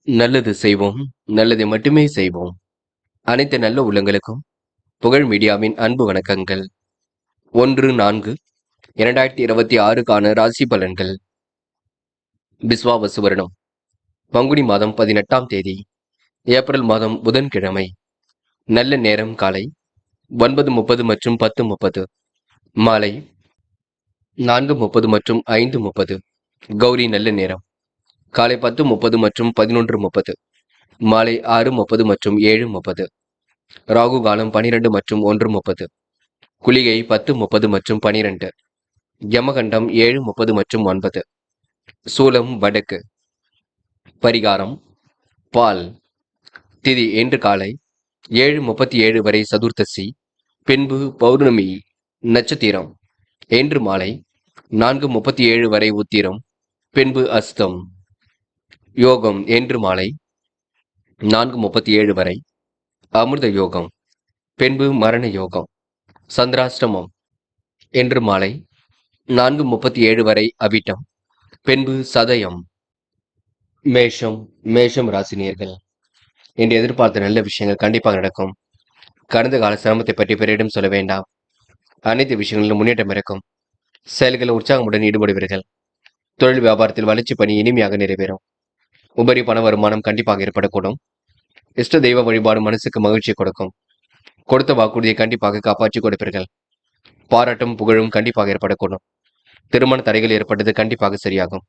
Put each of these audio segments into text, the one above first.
நல்லது செய்வோம், நல்லதை மட்டுமே செய்வோம். அனைத்து நல்ல உள்ளங்களுக்கும் புகழ் மீடியாவின் அன்பு வணக்கங்கள். 1-4-2026க்கான ராசி பலன்கள். பிஸ்வாவசு வருடம் பங்குனி மாதம் 18ஆம் தேதி, ஏப்ரல் மாதம் புதன்கிழமை. நல்ல நேரம் காலை 9:30 மற்றும் 10:30, மாலை 4:30 மற்றும் 5:30. கௌரி நல்ல நேரம் காலை 10:30 மற்றும் 11:30, மாலை 6:30 மற்றும் 7:30. ராகு காலம் 12 மற்றும் 1:30, குளிகை 10:30 மற்றும் 12, யமகண்டம் 7:30 மற்றும் 9. சூலம் வடக்கு. பரிகாரம் பால். திதி இன்று காலை 7:37 வரை சதுர்த்தசி, பின்பு பௌர்ணமி நட்சத்திரம். இன்று மாலை 4:37 வரை உத்திரம், பின்பு அஸ்தம். யோகம் இன்று மாலை 4:37 வரை அமிர்த யோகம், பின்பு மரண யோகம். சந்திராஷ்டமம் இன்று மாலை 4:37 வரை அவிட்டம், பின்பு சதயம். மேஷம் ராசினியர்கள். இன்று எதிர்பார்த்த நல்ல விஷயங்கள் கண்டிப்பாக நடக்கும். கடந்த கால சிரமத்தை பற்றி பிறரிடம் சொல்ல வேண்டாம். அனைத்து விஷயங்களிலும் முன்னேற்றம் இருக்கும். செயல்களில் உற்சாகமுடன் ஈடுபடுவீர்கள். தொழில் வியாபாரத்தில் வளர்ச்சி பணி இனிமையாக நிறைவேறும். உபரி பண வருமானம் கண்டிப்பாக ஏற்படக்கூடும். இஷ்ட தெய்வ வழிபாடு மனசுக்கு மகிழ்ச்சி கொடுக்கும். கொடுத்த வாக்குறுதியை கண்டிப்பாக காப்பாற்றி கொடுப்பீர்கள். பாராட்டும் புகழும் கண்டிப்பாக ஏற்படக்கூடும். திருமண தடைகள் ஏற்பட்டது கண்டிப்பாக சரியாகும்.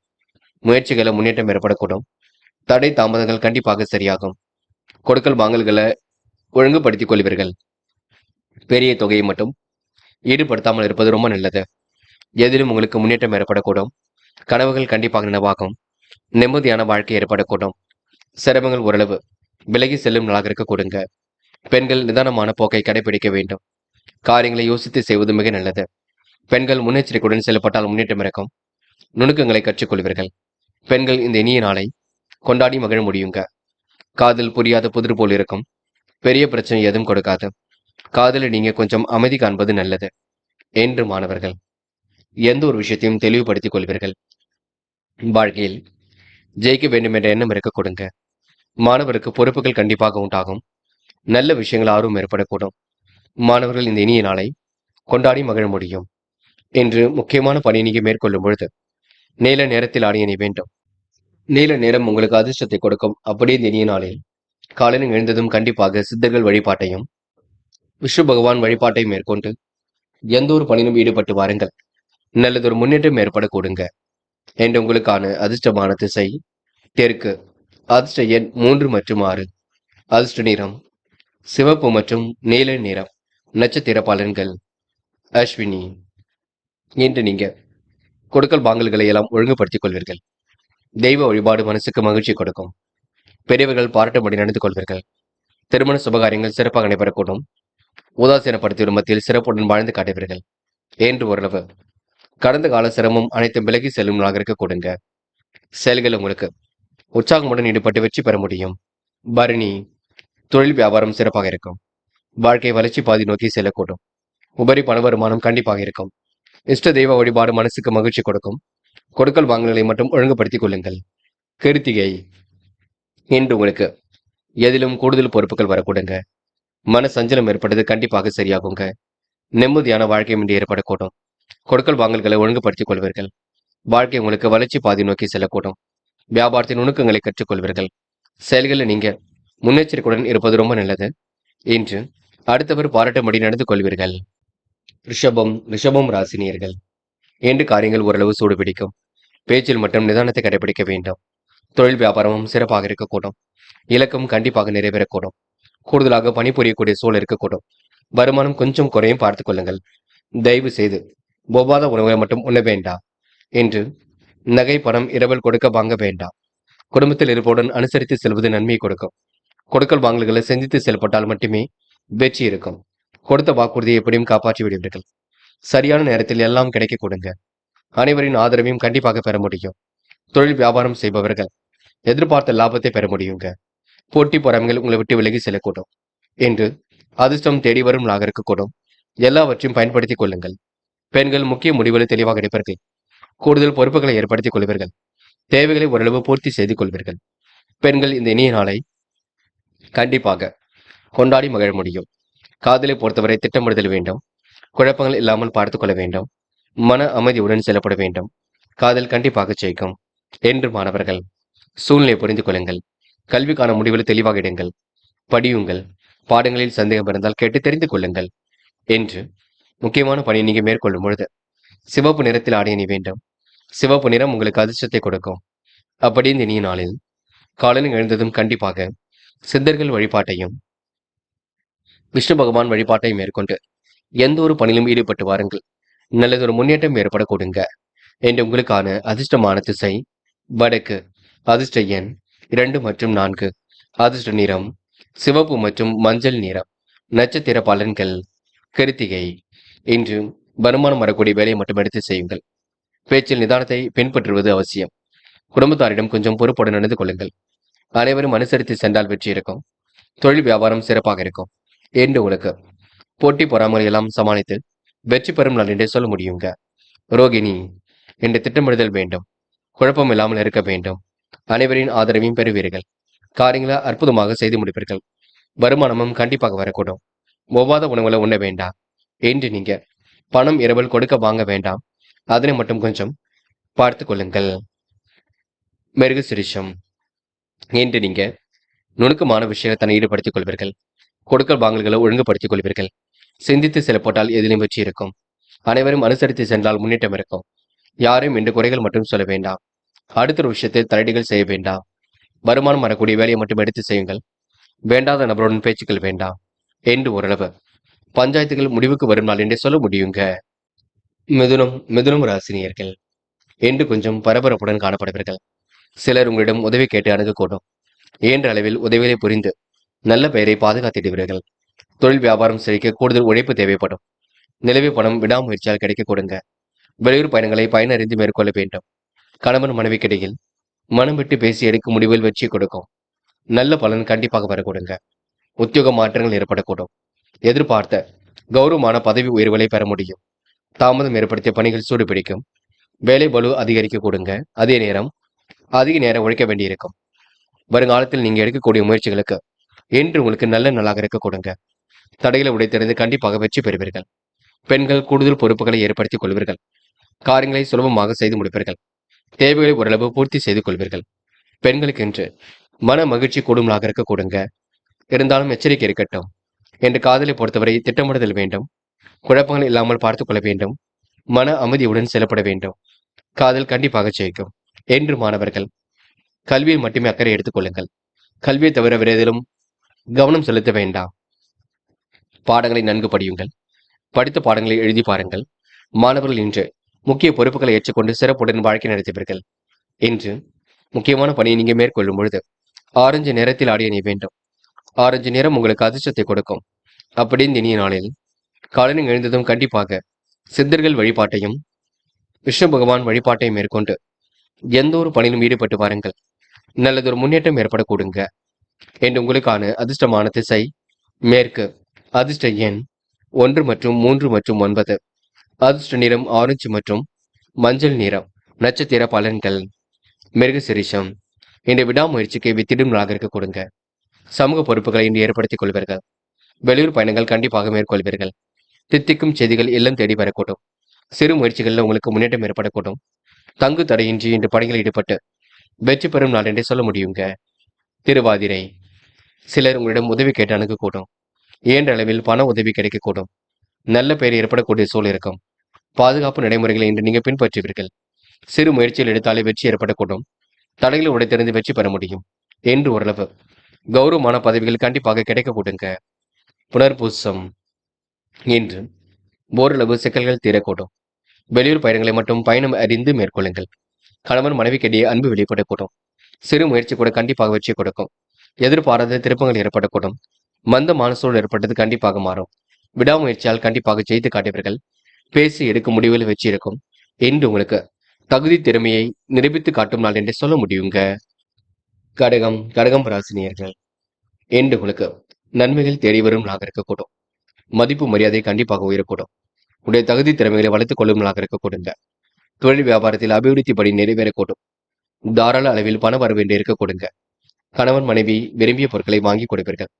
முயற்சிகளை முன்னேற்றம் ஏற்படக்கூடும். தடை தாமதங்கள் கண்டிப்பாக சரியாகும். கொடுக்கல் வாங்கல்களை ஒழுங்குபடுத்திக் கொள்வீர்கள். பெரிய தொகையை மட்டும் ஈடுபடுத்தாமல் இருப்பது ரொம்ப நல்லது. எதிலும் உங்களுக்கு முன்னேற்றம் ஏற்படக்கூடும். கனவுகள் கண்டிப்பாக நனவாகும். நிம்மதியான வாழ்க்கை ஏற்படக்கூடும். சிரமங்கள் ஓரளவு விலகி செல்லும் நாளாக இருக்க கொடுங்க. பெண்கள் நிதானமான போக்கை கடைபிடிக்க வேண்டும். காரியங்களை யோசித்து செய்வது மிக நல்லது. பெண்கள் முன்னெச்சரிக்கையுடன் செயல்பட்டால் முன்னேற்றம் இருக்கும். நுணுக்கங்களை கற்றுக்கொள்வீர்கள். பெண்கள் இந்த இனிய நாளை கொண்டாடி மகிழ முடியுங்க. காதல் புரியாத புதிர் போல் இருக்கும். பெரிய பிரச்சனை எதுவும் கொடுக்காது. காதலில் நீங்க கொஞ்சம் அமைதி காண்பது நல்லது. என்று மாணவர்கள் எந்த ஒரு விஷயத்தையும் தெளிவுபடுத்திக் கொள்வீர்கள். வாழ்க்கையில் ஜெயிக்க வேண்டும் என்ற எண்ணம் இருக்க கொடுங்க. மாணவருக்கு பொறுப்புகள் கண்டிப்பாக உண்டாகும். நல்ல விஷயங்கள் ஆர்வம் ஏற்படக்கூடும். மாணவர்கள் இந்த இனிய நாளை கொண்டாடி மகிழ முடியும். இன்று முக்கியமான பணி நீங்க மேற்கொள்ளும் பொழுது நீல நேரத்தில் ஆடியணி வேண்டும். நீல நேரம் உங்களுக்கு அதிர்ஷ்டத்தை கொடுக்கும். அப்படியே இந்த இனிய நாளில் காலையில் எழுந்ததும் கண்டிப்பாக சித்தர்கள் வழிபாட்டையும் விஷ்ணு பகவான் வழிபாட்டையும் மேற்கொண்டு எந்த ஒரு பணியிலும் ஈடுபட்டு வாருங்கள். நல்லதொரு முன்னேற்றம் ஏற்பட கொடுங்க. என்று உங்களுக்கான அதிர்ஷ்டமான திசை தெற்கு. அதிர்ஷ்ட எண் 3 மற்றும் 6. அதிர்ஷ்ட நிறம் சிவப்பு மற்றும் நீல நிறம். நட்சத்திர பலன்கள். அஸ்வினி. இன்று நீங்க கொடுக்கல் வாங்கல்களை எல்லாம் ஒழுங்குபடுத்திக் கொள்வீர்கள். தெய்வ வழிபாடு மனசுக்கு மகிழ்ச்சி கொடுக்கும். பெரியவர்கள் பாராட்டும்படி நடந்து கொள்வீர்கள். திருமண சுபகாரியங்கள் சிறப்பாக நடைபெறக்கூடும். உதாசீனப்படுத்தும் மத்தியில் சிறப்புடன் வாழ்ந்து காட்டுவீர்கள். என்று ஓரளவு கடந்த கால சிரமம் அனைத்தும் விலகி செல்லும் நாளாக இருக்க கொடுங்க. செயல்கள் உங்களுக்கு உற்சாகமுடன் ஈடுபட்டு வெற்றி பெற முடியும். பரணி. தொழில் வியாபாரம் சிறப்பாக இருக்கும். வாழ்க்கை வளர்ச்சி பாதி நோக்கி செல்லக்கூடும். உபரி பண வருமானம் கண்டிப்பாக இருக்கும். இஷ்ட தெய்வ வழிபாடு மனசுக்கு மகிழ்ச்சி கொடுக்கும். கொடுக்கல் வாங்கல்களை மட்டும் ஒழுங்குபடுத்திக் கொள்ளுங்கள். கிருத்திகை. இன்று உங்களுக்கு எதிலும் கூடுதல் பொறுப்புகள் வரக்கூடுங்க. மன சஞ்சலம் ஏற்பட்டது கண்டிப்பாக சரியாகுங்க. நிம்மதியான வாழ்க்கை இன்று ஏற்படக்கூடும். கொடுக்கல் வாங்கல்களை ஒழுங்குபடுத்திக் கொள்வீர்கள். வாழ்க்கை உங்களுக்கு வளர்ச்சி பாதி நோக்கி செல்லக்கூடும். வியாபாரத்தின் நுணுக்கங்களை கற்றுக்கொள்வீர்கள். செயல்களில் நீங்க முன்னெச்சரிக்கையுடன் இருப்பது ரொம்ப நல்லது. இன்று அடுத்தவர் பாராட்டும்படி நடந்து கொள்வீர்கள். ரிஷபம் ராசினியர்கள். இன்று காரியங்கள் ஓரளவு சூடு பிடிக்கும். பேச்சில் மட்டும் நிதானத்தை கடைபிடிக்க வேண்டும். தொழில் வியாபாரமும் சிறப்பாக இருக்கக்கூடும். இலக்கம் கண்டிப்பாக நிறைவேறக்கூடும். கூடுதலாக பணிபுரியக்கூடிய சூழல் இருக்கக்கூடும். வருமானம் கொஞ்சம் குறையும் பார்த்துக் கொள்ளுங்கள். தயவு செய்து ஒவ்வாத உணவுகளை மட்டும் உண்ண வேண்டாம். இன்று நகை பணம் இரவல் கொடுக்க வாங்க வேண்டாம். குடும்பத்தில் இருப்பவுடன் அனுசரித்து செல்வது நன்மையை கொடுக்கும். கொடுக்கல் வாங்கல்களை சிந்தித்து செயல்பட்டால் மட்டுமே வெற்றி இருக்கும். கொடுத்த வாக்குறுதியை எப்படியும் காப்பாற்றி விடுவீர்கள். சரியான நேரத்தில் எல்லாம் கிடைக்க கொடுங்க. அனைவரின் ஆதரவையும் கண்டிப்பாக பெற முடியும். தொழில் வியாபாரம் செய்பவர்கள் எதிர்பார்த்த லாபத்தை பெற முடியுங்க. போட்டி பொறாமைகள் உங்களை விட்டு விலகி செல்லக்கூடும். என்று அதிர்ஷ்டம் தேடி வரும் நாளாக இருக்கக்கூடும். எல்லாவற்றையும் பயன்படுத்திக் கொள்ளுங்கள். பெண்கள் முக்கிய முடிவுகளை தெளிவாக எடுப்பார்கள். கூடுதல் பொறுப்புகளை ஏற்படுத்திக் கொள்வீர்கள். தேவைகளை ஓரளவு பூர்த்தி செய்து கொள்வீர்கள். பெண்கள் இந்த இனிய நாளை கண்டிப்பாக கொண்டாடி மகிழ முடியும். காதலை பொறுத்தவரை திட்டமிடுதல் வேண்டும். குழப்பங்கள் இல்லாமல் பார்த்துக் கொள்ள வேண்டும். மன அமைதியுடன் செல்லப்பட வேண்டும். காதல் கண்டிப்பாக ஜெயிக்கும். என்று மாணவர்கள் சூழ்நிலை புரிந்து கொள்ளுங்கள். கல்விக்கான முடிவில் தெளிவாக இடுங்கள். படியுங்கள். பாடங்களில் சந்தேகம் இருந்தால் கேட்டு தெரிந்து கொள்ளுங்கள். என்று முக்கியமான பணியை நீங்க மேற்கொள்ளும் பொழுது சிவப்பு நிறத்தில் ஆடை அணி வேண்டும். சிவப்பு நிறம் உங்களுக்கு அதிர்ஷ்டத்தை கொடுக்கும். அப்படி இந்த இனிய நாளில் காலையில் எழுந்ததும் கண்டிப்பாக சித்தர்கள் வழிபாட்டையும் விஷ்ணு பகவான் வழிபாட்டையும் மேற்கொண்டு எந்த ஒரு பணியிலும் ஈடுபட்டு வாருங்கள். நல்லதொரு முன்னேற்றம் ஏற்பட கொடுங்க. என்று உங்களுக்கான அதிர்ஷ்டமான திசை வடக்கு. அதிர்ஷ்ட எண் 2 மற்றும் 4. அதிர்ஷ்ட நிறம் சிவப்பு மற்றும் மஞ்சள் நிறம். நட்சத்திர பலன்கள் கிருத்திகை. இன்று வருமானம் வரக்கூடிய வேலையை மட்டும் எடுத்து செய்யுங்கள். பேச்சில் நிதானத்தை பின்பற்றுவது அவசியம். குடும்பத்தாரிடம் கொஞ்சம் பொறுப்புடன் நடந்து கொள்ளுங்கள். அனைவரும் அனுசரித்து சென்றால் வெற்றி இருக்கும். தொழில் வியாபாரம் சிறப்பாக இருக்கும். என்று உங்களுக்கு போட்டி பொறாமைகளை எல்லாம் சமாளித்து வெற்றி பெறும் நாள் என்றே சொல்ல முடியுங்க. ரோகிணி, என்று திட்டமிடுதல் வேண்டும். குழப்பம் இல்லாமல் இருக்க வேண்டும். அனைவரின் ஆதரவையும் பெறுவீர்கள். காரியங்களை அற்புதமாக செய்து முடிப்பீர்கள். வருமானமும் கண்டிப்பாக வரக்கூடும். ஒவ்வாத உணவுகளை உண்ண வேண்டாம். என்று நீங்க பணம் இரவல் கொடுக்க வாங்க வேண்டாம். அதனை மட்டும் கொஞ்சம் பார்த்து கொள்ளுங்கள். மிருக சிரிஷம், என்று நீங்க நுணுக்கமான விஷயத்தை ஈடுபடுத்திக் கொள்வீர்கள். கொடுக்கல் வாங்கல்களை ஒழுங்குபடுத்திக் கொள்வீர்கள். சிந்தித்து செயல்பட்டால் எதிலும் வெற்றி இருக்கும். அனைவரும் அனுசரித்து சென்றால் முன்னேற்றம் இருக்கும். யாரும் என்று குறைகள் மட்டும் சொல்ல வேண்டாம். அடுத்த ஒரு விஷயத்தில் தலையீடுகள் செய்ய வேண்டாம். வருமானம் வரக்கூடிய வேலையை மட்டும் எடுத்து செய்யுங்கள். வேண்டாத நபருடன் பேச்சுக்கள் வேண்டாம். என்று ஓரளவு பஞ்சாயத்துகள் முடிவுக்கு வரும் நாள் என்றே சொல்ல முடியுங்க. மிதுனம் ராசினியர்கள் என்று கொஞ்சம் பரபரப்புடன் காணப்படுவீர்கள். சிலர் உங்களிடம் உதவி கேட்டு அணுகக்கூடும். இயன்ற அளவில் உதவியை புரிந்து நல்ல பெயரை பாதுகாத்திடுவீர்கள். தொழில் வியாபாரம் செழிக்க கூடுதல் உழைப்பு தேவைப்படும். நிலவு பணம் விடாமுயற்சியால் கிடைக்க கொடுங்க. வெளியூர் பயணங்களை பயனறிந்து மேற்கொள்ள வேண்டும். கணவன் மனைவிக்கிடையில் மனம் விட்டு பேசி எடுக்கும் முடிவில் வெற்றி கொடுக்கும். நல்ல பலன் கண்டிப்பாக வர கொடுங்க. உத்தியோக மாற்றங்கள் ஏற்படக்கூடும். எதிர்பார்த்த கௌரவமான பதவி உயர்வுகளை பெற முடியும். தாமதம் ஏற்படுத்திய பணிகள் சூடுபிடிக்கும். வேலை பளு அதிகரிக்க கொடுங்க. அதே நேரம் அதிக நேரம் உழைக்க வேண்டியிருக்கும். வருங்காலத்தில் நீங்க எடுக்கக்கூடிய முயற்சிகளுக்கு என்று உங்களுக்கு நல்ல நாளாக இருக்க கொடுங்க. தடைகளை உடைத்தெறிந்து கண்டிப்பாக வெற்றி பெறுவீர்கள். பெண்கள் கூடுதல் பொறுப்புகளை ஏற்படுத்திக் கொள்வீர்கள். காரியங்களை சுலபமாக செய்து முடிப்பீர்கள். தேவைகளை ஓரளவு பூர்த்தி செய்து கொள்வீர்கள். பெண்களுக்கென்று மன மகிழ்ச்சி கூடுதலாக இருக்க கொடுங்க. இருந்தாலும் எச்சரிக்கை இருக்கட்டும். என்று காதலை பொறுத்தவரை திட்டமிடுதல் வேண்டும். குழப்பங்கள் இல்லாமல் பார்த்துக் கொள்ள வேண்டும். மன அமைதியுடன் செல்லப்பட வேண்டும். காதல் கண்டிப்பாக ஜெயிக்கும். என்று மாணவர்கள் கல்வியில் மட்டுமே அக்கறை எடுத்துக் கொள்ளுங்கள். கல்வியை தவிர வேறு எதிலும் கவனம் செலுத்த வேண்டாம். பாடங்களை நன்கு படியுங்கள். படித்த பாடங்களை எழுதி பாருங்கள். மாணவர்கள் இன்று முக்கிய பொறுப்புகளை ஏற்றுக்கொண்டு சிறப்புடன் வாழ்க்கை நடத்துவீர்கள். இன்று முக்கியமான பணியை நீங்க மேற்கொள்ளும் பொழுது ஆரஞ்சு நிறத்தில் ஆடிய நீ வேண்டும். ஆரஞ்சு நிறம் உங்களுக்கு அதிர்ஷ்டத்தை கொடுக்கும். அப்படி இந்த இனிய நாளில் காலையில் எழுந்ததும் கண்டிப்பாக சித்தர்கள் வழிபாட்டையும் விஷ்ணு பகவான் வழிபாட்டையும் மேற்கொண்டு எந்த ஒரு பணியிலும் ஈடுபட்டு வாருங்கள். நல்லதொரு முன்னேற்றம் ஏற்பட கொடுங்க. என்று உங்களுக்கான அதிர்ஷ்டமான திசை மேற்கு. அதிர்ஷ்ட எண் 1 மற்றும் 3 மற்றும் 9. அதிர்ஷ்ட நிறம் ஆரஞ்சு மற்றும் மஞ்சள் நிறம். நட்சத்திர பலன்கள் மிருக சிரிஷம். இன்று விடாமுயற்சிக்கு வித்திடும் நாளாக இருக்க கொடுங்க. சமூக பொறுப்புகளை இன்று ஏற்படுத்திக் கொள்வீர்கள். வெளியூர் பயணங்கள் கண்டிப்பாக மேற்கொள்வீர்கள். தித்திக்கும் செய்திகள் இல்லம் தேடி வரக்கூடும். சிறு முயற்சிகளில் உங்களுக்கு முன்னேற்றம் ஏற்படக்கூடும். தங்கு தடையின்றி இன்று பணிகளில் ஈடுபட்டு வெற்றி பெறும் நாள் என்றே சொல்ல முடியுங்க. திருவாதிரை, சிலர் உங்களிடம் உதவி கேட்டு அணுகக்கூடும். இயன்ற அளவில் பண உதவி கிடைக்கக்கூடும். நல்ல பெயர் ஏற்படக்கூடிய சூழல் இருக்கும். பாதுகாப்பு நடைமுறைகளை இன்று நீங்க பின்பற்றுவீர்கள். சிறு முயற்சியில் எடுத்தாலே வெற்றி ஏற்படக்கூடும். தடைகளை உடைத்தெறிந்து வெற்றி பெற முடியும். என்று ஓரளவு கௌரவமான பதவிகள் கண்டிப்பாக கிடைக்க கொடுங்க. புனர்பூசம், இன்று ஓரளவு சிக்கல்கள் தீரக்கூடும். வெளியூர் பயணங்களை மட்டும் பயணம் அறிந்து மேற்கொள்ளுங்கள். கணவன் மனைவிக்கிடையே அன்பு வெளிப்படக்கூடும். சிறு முயற்சி கூட கண்டிப்பாக வெற்றி கொடுக்கும். எதிர்பாராத திருப்பங்கள் ஏற்படக்கூடும். மந்தமான சூழல் ஏற்பட்டது கண்டிப்பாக மாறும். விடாமுயற்சியால் கண்டிப்பாக ஜெயித்து காட்டுவீர்கள். பேசி எடுக்கும் முடிவில் வெற்றி இருக்கும். என்று உங்களுக்கு தகுதி திறமையை நிரூபித்து காட்டும் நாள் என்றே சொல்ல முடியுங்க. கடகம் ராசினியர்கள் என்று உங்களுக்கு நன்மைகள் தேடி வரும் நாளாக இருக்கக்கூடும். மதிப்பு மரியாதை கண்டிப்பாக உயரக்கூடும். உடைய தகுதி திறமைகளை வளர்த்துக் கொள்ளும் நாளாக இருக்க கொடுங்க. தொழில் வியாபாரத்தில் அபிவிருத்தி படி நிறைவேறக்கூடும். தாராள அளவில் பண வர வேண்டி இருக்க கொடுங்க. கணவன் மனைவி விரும்பிய பொருட்களை வாங்கி கொடுப்பீர்கள்.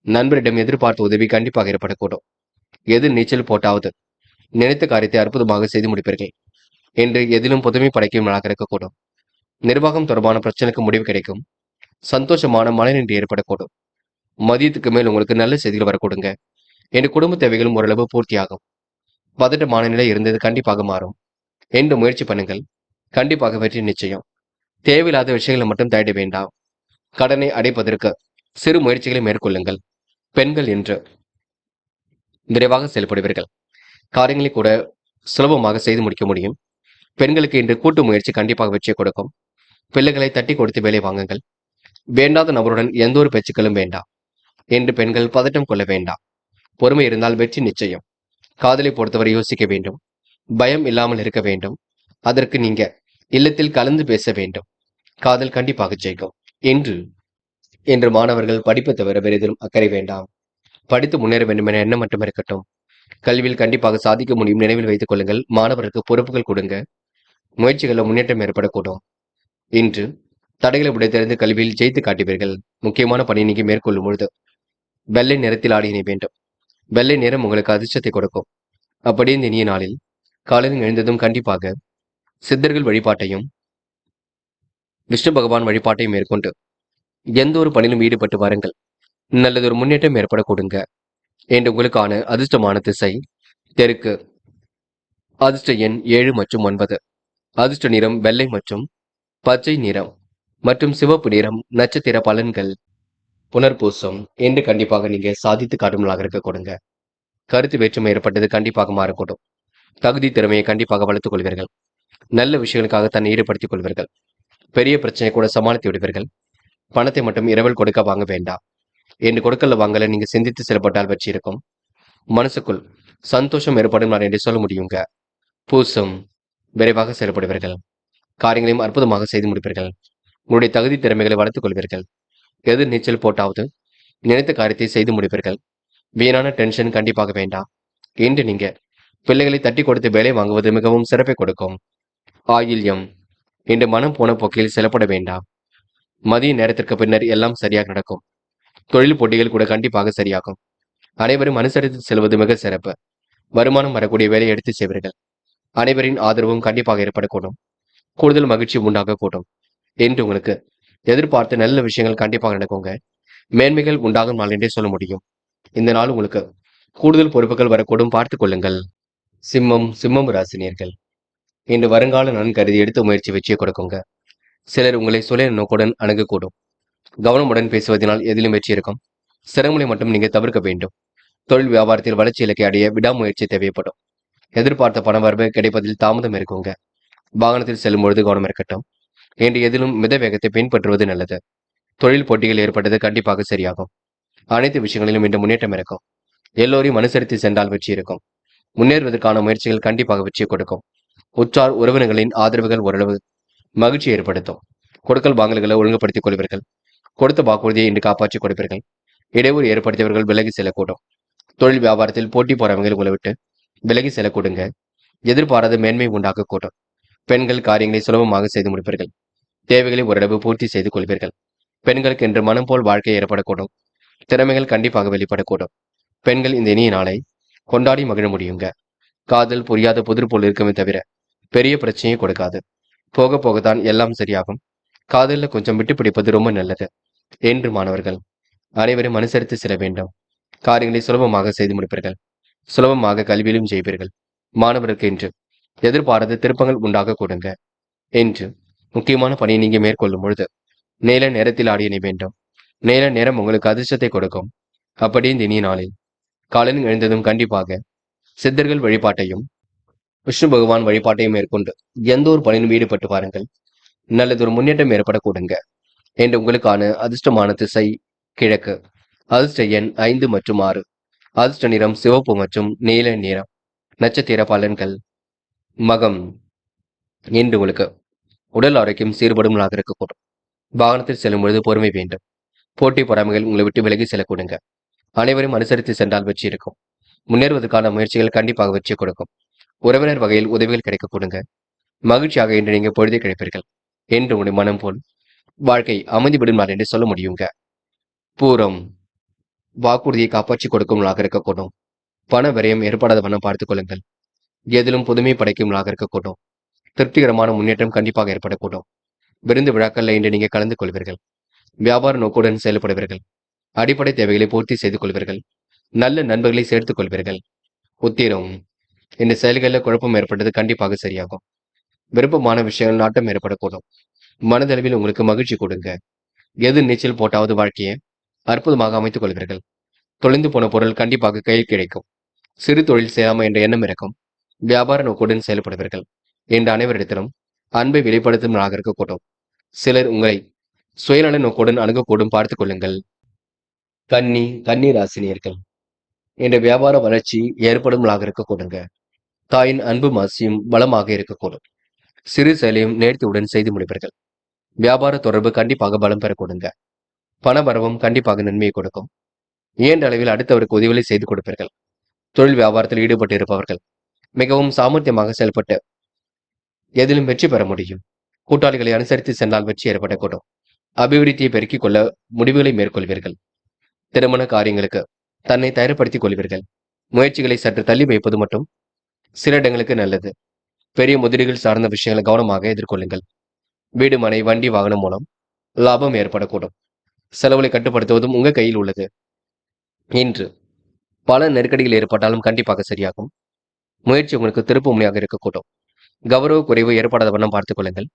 நண்பரிடம் எதிர்பார்த்த உதவி கண்டிப்பாக ஏற்படக்கூடும். எது நீச்சல் போட்டாவது நினைத்த காரியத்தை அற்புதமாக செய்து முடிப்பீர்கள். என்று எதிலும் புதுமை படைக்கும் நாளாக இருக்கக்கூடும். நிர்வாகம் தொடர்பான பிரச்சனைக்கு முடிவு கிடைக்கும். சந்தோஷமான மனநிலை ஏற்படக்கூடும். மதியத்துக்கு மேல் உங்களுக்கு நல்ல செய்திகள் வரக்கூடுங்க. என் குடும்ப தேவைகளும் ஓரளவு பூர்த்தியாகும். பதட்டமான நிலை இருந்தது கண்டிப்பாக மாறும். என்று முயற்சி பண்ணுங்கள். கண்டிப்பாக வெற்றி நிச்சயம். தேவையில்லாத விஷயங்களை மட்டும் தேட வேண்டாம். கடனை அடைப்பதற்கு சிறு முயற்சிகளை மேற்கொள்ளுங்கள். பெண்கள் என்று விரைவாக செயல்படுவீர்கள். காரியங்களை கூட சுலபமாக செய்து முடிக்க முடியும். பெண்களுக்கு இன்று கூட்டு முயற்சி கண்டிப்பாக வெற்றியை கொடுக்கும். பிள்ளைகளை தட்டி கொடுத்து வேலை வாங்குங்கள். வேண்டாத நபருடன் எந்த ஒரு பேச்சுக்களும் வேண்டாம். என்று பெண்கள் பதட்டம் கொள்ள வேண்டாம். பொறுமை இருந்தால் வெற்றி நிச்சயம். காதலை பொறுத்தவரை யோசிக்க வேண்டும். பயம் இல்லாமல் இருக்க வேண்டும். அதற்கு நீங்க இல்லத்தில் கலந்து பேச வேண்டும். காதல் கண்டிப்பாக ஜெயிக்கும். என்று இன்று மாணவர்கள் படிப்பு தவிர வேறு எதிலும் அக்கறை வேண்டாம். படித்து முன்னேற வேண்டும் என எண்ணம் மட்டும் இருக்கட்டும். கல்வியில் கண்டிப்பாக சாதிக்க முடியும். நினைவில் வைத்துக் கொள்ளுங்கள். மாணவருக்கு பொறுப்புகள் கொடுங்க. முயற்சிகளில் முன்னேற்றம் ஏற்படக்கூடும். இன்று தடைகளை உடைத்தெறிந்து கல்வியில் ஜெயித்து காட்டுவீர்கள். முக்கியமான பணி நீங்க மேற்கொள்ளும் பொழுது வெள்ளை நிறத்தில் ஆடிய வேண்டும். வெள்ளை நிறம் உங்களுக்கு அதிர்ஷ்டத்தை கொடுக்கும். அப்படியே இந்த இனிய நாளில் காலையில் எழுந்ததும் கண்டிப்பாக சித்தர்கள் வழிபாட்டையும் விஷ்ணு பகவான் வழிபாட்டையும் மேற்கொண்டு எந்த ஒரு பணியிலும் ஈடுபட்டு வாருங்கள். நல்லதொரு முன்னேற்றம் ஏற்படக்கூடுங்க. என்று உங்களுக்கான அதிர்ஷ்டமான திசை தெற்கு. அதிர்ஷ்ட எண் 7 மற்றும் 9. அதிர்ஷ்ட நிறம் வெள்ளை மற்றும் பச்சை நிறம் மற்றும் சிவப்பு நிறம். நட்சத்திர பலன்கள் புனர்பூசம் என்று கண்டிப்பாக நீங்க சாதித்து காட்டும்களாக இருக்க கொடுங்க. கருத்து வேற்றுமை ஏற்பட்டது கண்டிப்பாக மாறக்கூடும். தகுதி திறமையை கண்டிப்பாக வளர்த்துக் கொள்வீர்கள். நல்ல விஷயங்களுக்காக தன்னை ஈடுபடுத்திக் கொள்வீர்கள். பெரிய பிரச்சனை கூட சமாளித்து விடுவீர்கள். பணத்தை மட்டும் இரவல் கொடுக்க வாங்க வேண்டாம். என்று கொடுக்கல வாங்கல நீங்க சிந்தித்து செயல்பட்டால் வெற்றி இருக்கும். மனசுக்குள் சந்தோஷம் ஏற்படும் நான் என்று சொல்ல முடியுங்க. பூசம் விரைவாக செயல்படுவீர்கள். காரியங்களையும் அற்புதமாக செய்து முடிப்பீர்கள். உங்களுடைய தகுதி திறமைகளை வளர்த்துக் கொள்வீர்கள். எது நீச்சல் போட்டாவது நினைத்த காரியத்தை செய்து முடிப்பீர்கள். வீணான டென்ஷன் கண்டிப்பாக வேண்டாம். இன்று நீங்க பிள்ளைகளை தட்டி கொடுத்து வேலை வாங்குவது மிகவும் சிறப்பை கொடுக்கும். ஆயில்யம் இன்று மனம் போன போக்கில் செயல்பட வேண்டாம். மதிய நேரத்திற்கு பின்னர் எல்லாம் சரியாக நடக்கும். தொழில் போட்டிகள் கூட கண்டிப்பாக சரியாகும். அனைவரும் அனுசரித்து செல்வது மிக சிறப்பு. வருமானம் வரக்கூடிய வேலையை எடுத்து செய்வீர்கள். அனைவரின் ஆதரவும் கண்டிப்பாக ஏற்படக்கூடும். கூடுதல் மகிழ்ச்சி உண்டாகக்கூடும். என்று உங்களுக்கு எதிர்பார்த்த நல்ல விஷயங்கள் கண்டிப்பாக நடக்குங்க. மேன்மைகள் உண்டாகும் நாள் என்றே சொல்ல முடியும். இந்த நாள் உங்களுக்கு கூடுதல் பொறுப்புகள் வரக்கூடும். பார்த்துக் கொள்ளுங்கள். சிம்மம் ராசினியர்கள் இன்று வருங்கால நலன் கருதி எடுத்த முயற்சி வெற்றியை கொடுக்குங்க. சிலர் உங்களை சுய நோக்குடன் அணுகக்கூடும். கவனமுடன் பேசுவதனால் எதிலும் வெற்றி இருக்கும். சிரமங்களை மட்டும் நீங்க தவிர்க்க வேண்டும். தொழில் வியாபாரத்தில் வளர்ச்சி இலக்கை அடைய விடாமுயற்சி தேவைப்படும். எதிர்பார்த்த பண வரவு கிடைப்பதில் தாமதம் இருக்குங்க. வாகனத்தில் செல்லும் பொழுது கவனம் இருக்கட்டும். என்று எதிலும் மித வேகத்தை பின்பற்றுவது நல்லது. தொழில் போட்டிகள் ஏற்பட்டது கண்டிப்பாக சரியாகும். அனைத்து விஷயங்களிலும் இன்று முன்னேற்றம் இருக்கும். எல்லோரையும் அனுசரித்து சென்றால் வெற்றி இருக்கும். முன்னேறுவதற்கான முயற்சிகள் கண்டிப்பாக வெற்றி கொடுக்கும். உற்றார் உறவினர்களின் ஆதரவுகள் ஓரளவு மகிழ்ச்சி ஏற்படுத்தும். கொடுக்கல் வாங்கல்களை ஒழுங்குபடுத்திக் கொள்வீர்கள். கொடுத்த வாக்குறுதியை இன்று காப்பாற்றிக் கொடுப்பீர்கள். இடையூறு ஏற்படுத்தியவர்கள் விலகி செல்லக்கூடும். தொழில் வியாபாரத்தில் போட்டி போறவங்கள் உங்களை விட்டு விலகி செல்லக்கூடுங்க. எதிர்பாராத மேன்மை உண்டாகக்கூடும். பெண்கள் காரியங்களை சுலபமாக செய்து முடிப்பீர்கள். தேவைகளை ஓரளவு பூர்த்தி செய்து கொள்வீர்கள். பெண்களுக்கு இன்று மனம் போல் வாழ்க்கை ஏற்படக்கூடும். திறமைகள் கண்டிப்பாக வெளிப்படக்கூடும். பெண்கள் இந்த இனிய நாளை கொண்டாடி மகிழ முடியுங்க. காதல் புரியாத புதிர் போல் இருக்குமே தவிர பெரிய பிரச்சனையை கொடுக்காது. போக போகத்தான் எல்லாம் சரியாகும். காதலில் கொஞ்சம் விட்டு பிடிப்பது ரொம்ப நல்லது. என்று மாணவர்கள் அனைவரும் அனுசரித்து செல்ல வேண்டும். காரியங்களை சுலபமாக செய்து முடிப்பீர்கள். சுலபமாக கல்வியிலும் ஜெயிப்பீர்கள். மாணவருக்கு இன்று எதிர்பாராத திருப்பங்கள் உண்டாக கொடுங்க. என்று முக்கியமான பணியை நீங்க மேற்கொள்ளும் பொழுது நீல நேரத்தில் ஆடிய வேண்டும். நீல நேரம் உங்களுக்கு அதிர்ஷ்டத்தை கொடுக்கும். அப்படி இந்த இனிய நாளில் காலையில் எழுந்ததும் கண்டிப்பாக சித்தர்கள் வழிபாட்டையும் விஷ்ணு பகவான் வழிபாட்டையும் மேற்கொண்டு எந்த ஒரு பணியிலும் ஈடுபட்டு பாருங்கள். நல்லதொரு முன்னேற்றம் ஏற்படக்கூடுங்க. என்று உங்களுக்கான அதிர்ஷ்டமான திசை கிழக்கு. அதிர்ஷ்ட எண் 5 மற்றும் 6. அதிர்ஷ்ட நிறம் சிவப்பு மற்றும் நீல நிறம். நட்சத்திர பலன்கள் மகம் என்று உங்களுக்கு உடல் ஆரோக்கியம் சீர்படும் நாளாக இருக்கக்கூடும். வாகனத்தில் செல்லும் பொழுது பொறுமை வேண்டும். போட்டி பொறாமைகள் உங்களை விட்டு விலகி செல்லக்கூடுங்க. அனைவரும் அனுசரித்து சென்றால் வெற்றி இருக்கும். முன்னேறுவதற்கான முயற்சிகள் கண்டிப்பாக வெற்றி கொடுக்கும். உறவினர் வகையில் உதவிகள் கிடைக்க கொடுங்க. மகிழ்ச்சியாக இன்று நீங்க பொழுதை கிடைப்பீர்கள். என்று உங்களுடைய மனம் போல் வாழ்க்கை அமைதிவிடும் நாள் என்று சொல்ல முடியுங்க. பூரம் வாக்குறுதியை காப்பாற்றி கொடுக்கும் நாளாக இருக்கக்கூடும். பண விரயம் ஏற்படாத வண்ணம் பார்த்துக் கொள்ளுங்கள். எதிலும் புதுமை படைக்கும் நாளாக இருக்கக்கூடும். திருப்திகரமான முன்னேற்றம் கண்டிப்பாக ஏற்படக்கூடும். விருந்து விழாக்கள்ல இன்று நீங்க கலந்து கொள்வீர்கள். வியாபார நோக்குடன் செயல்படுவீர்கள். அடிப்படை தேவைகளை பூர்த்தி செய்து கொள்வீர்கள். நல்ல நண்பர்களை சேர்த்துக் கொள்வீர்கள். உத்திரம் இந்த செயல்களில் குழப்பம் ஏற்பட்டது கண்டிப்பாக சரியாகும். விருப்பமான விஷயங்கள் நாட்டம் ஏற்படக்கூடும். மனதளவில் உங்களுக்கு மகிழ்ச்சி கொடுங்க. எது நீச்சல் போட்டாவது வாழ்க்கையை அற்புதமாக அமைத்துக் கொள்வீர்கள். தொலைந்து போன பொருள் கண்டிப்பாக கையில் கிடைக்கும். சிறு தொழில் செய்யாமல் என்ற எண்ணம் இருக்கும். வியாபார நோக்குடன் செயல்படுவீர்கள். என்ற அனைவரிடத்திலும் அன்பை வெளிப்படுத்தும் நாளாக இருக்கக்கூடும். சிலர் உங்களை சுயநல நோக்குடன் அணுகக்கூடும் பார்த்துக் கொள்ளுங்கள். கன்னி ராசினியர்கள் என்ற வியாபார வளர்ச்சி ஏற்படும் நாளாக இருக்கக்கூடுங்க. தாயின் அன்பு மாசியும் பலமாக இருக்கக்கூடும். சிறு செயலையும் நேர்த்தியுடன் செய்து முடிப்பீர்கள். வியாபார தொடர்பு கண்டிப்பாக பலம் பெற கொடுங்க. பணபரவும் கண்டிப்பாக நன்மையை கொடுக்கும். இயன்ற அளவில் அடுத்தவருக்கு உதவிகளை செய்து கொடுப்பீர்கள். தொழில் வியாபாரத்தில் ஈடுபட்டு இருப்பவர்கள் மிகவும் சாமர்த்தியமாக செயல்பட்டு எதிலும் வெற்றி பெற முடியும். கூட்டாளிகளை அனுசரித்து சென்றால் வெற்றி ஏற்படக்கூடும். அபிவிருத்தியை பெருக்கிக் கொள்ள முடிவுகளை மேற்கொள்வீர்கள். திருமண காரியங்களுக்கு தன்னை தயார்படுத்திக் கொள்வீர்கள். முயற்சிகளை சற்று தள்ளி வைப்பது மட்டும் சில இடங்களுக்கு நல்லது. பெரிய முதலீடுகள் சார்ந்த விஷயங்களை கவனமாக எதிர்கொள்ளுங்கள். வீடு, மனை, வண்டி, வாகனம் மூலம் லாபம் ஏற்படக்கூடும். செலவுகளை கட்டுப்படுத்துவதும் உங்க கையில் உள்ளது. இன்று பல நெருக்கடிகள் ஏற்பட்டாலும் கண்டிப்பாக சரியாகும். முயற்சி உங்களுக்கு திருப்பு முனையாக இருக்கக்கூடும். கௌரவ குறைவு ஏற்படாத வண்ணம் பார்த்துக் கொள்ளுங்கள்.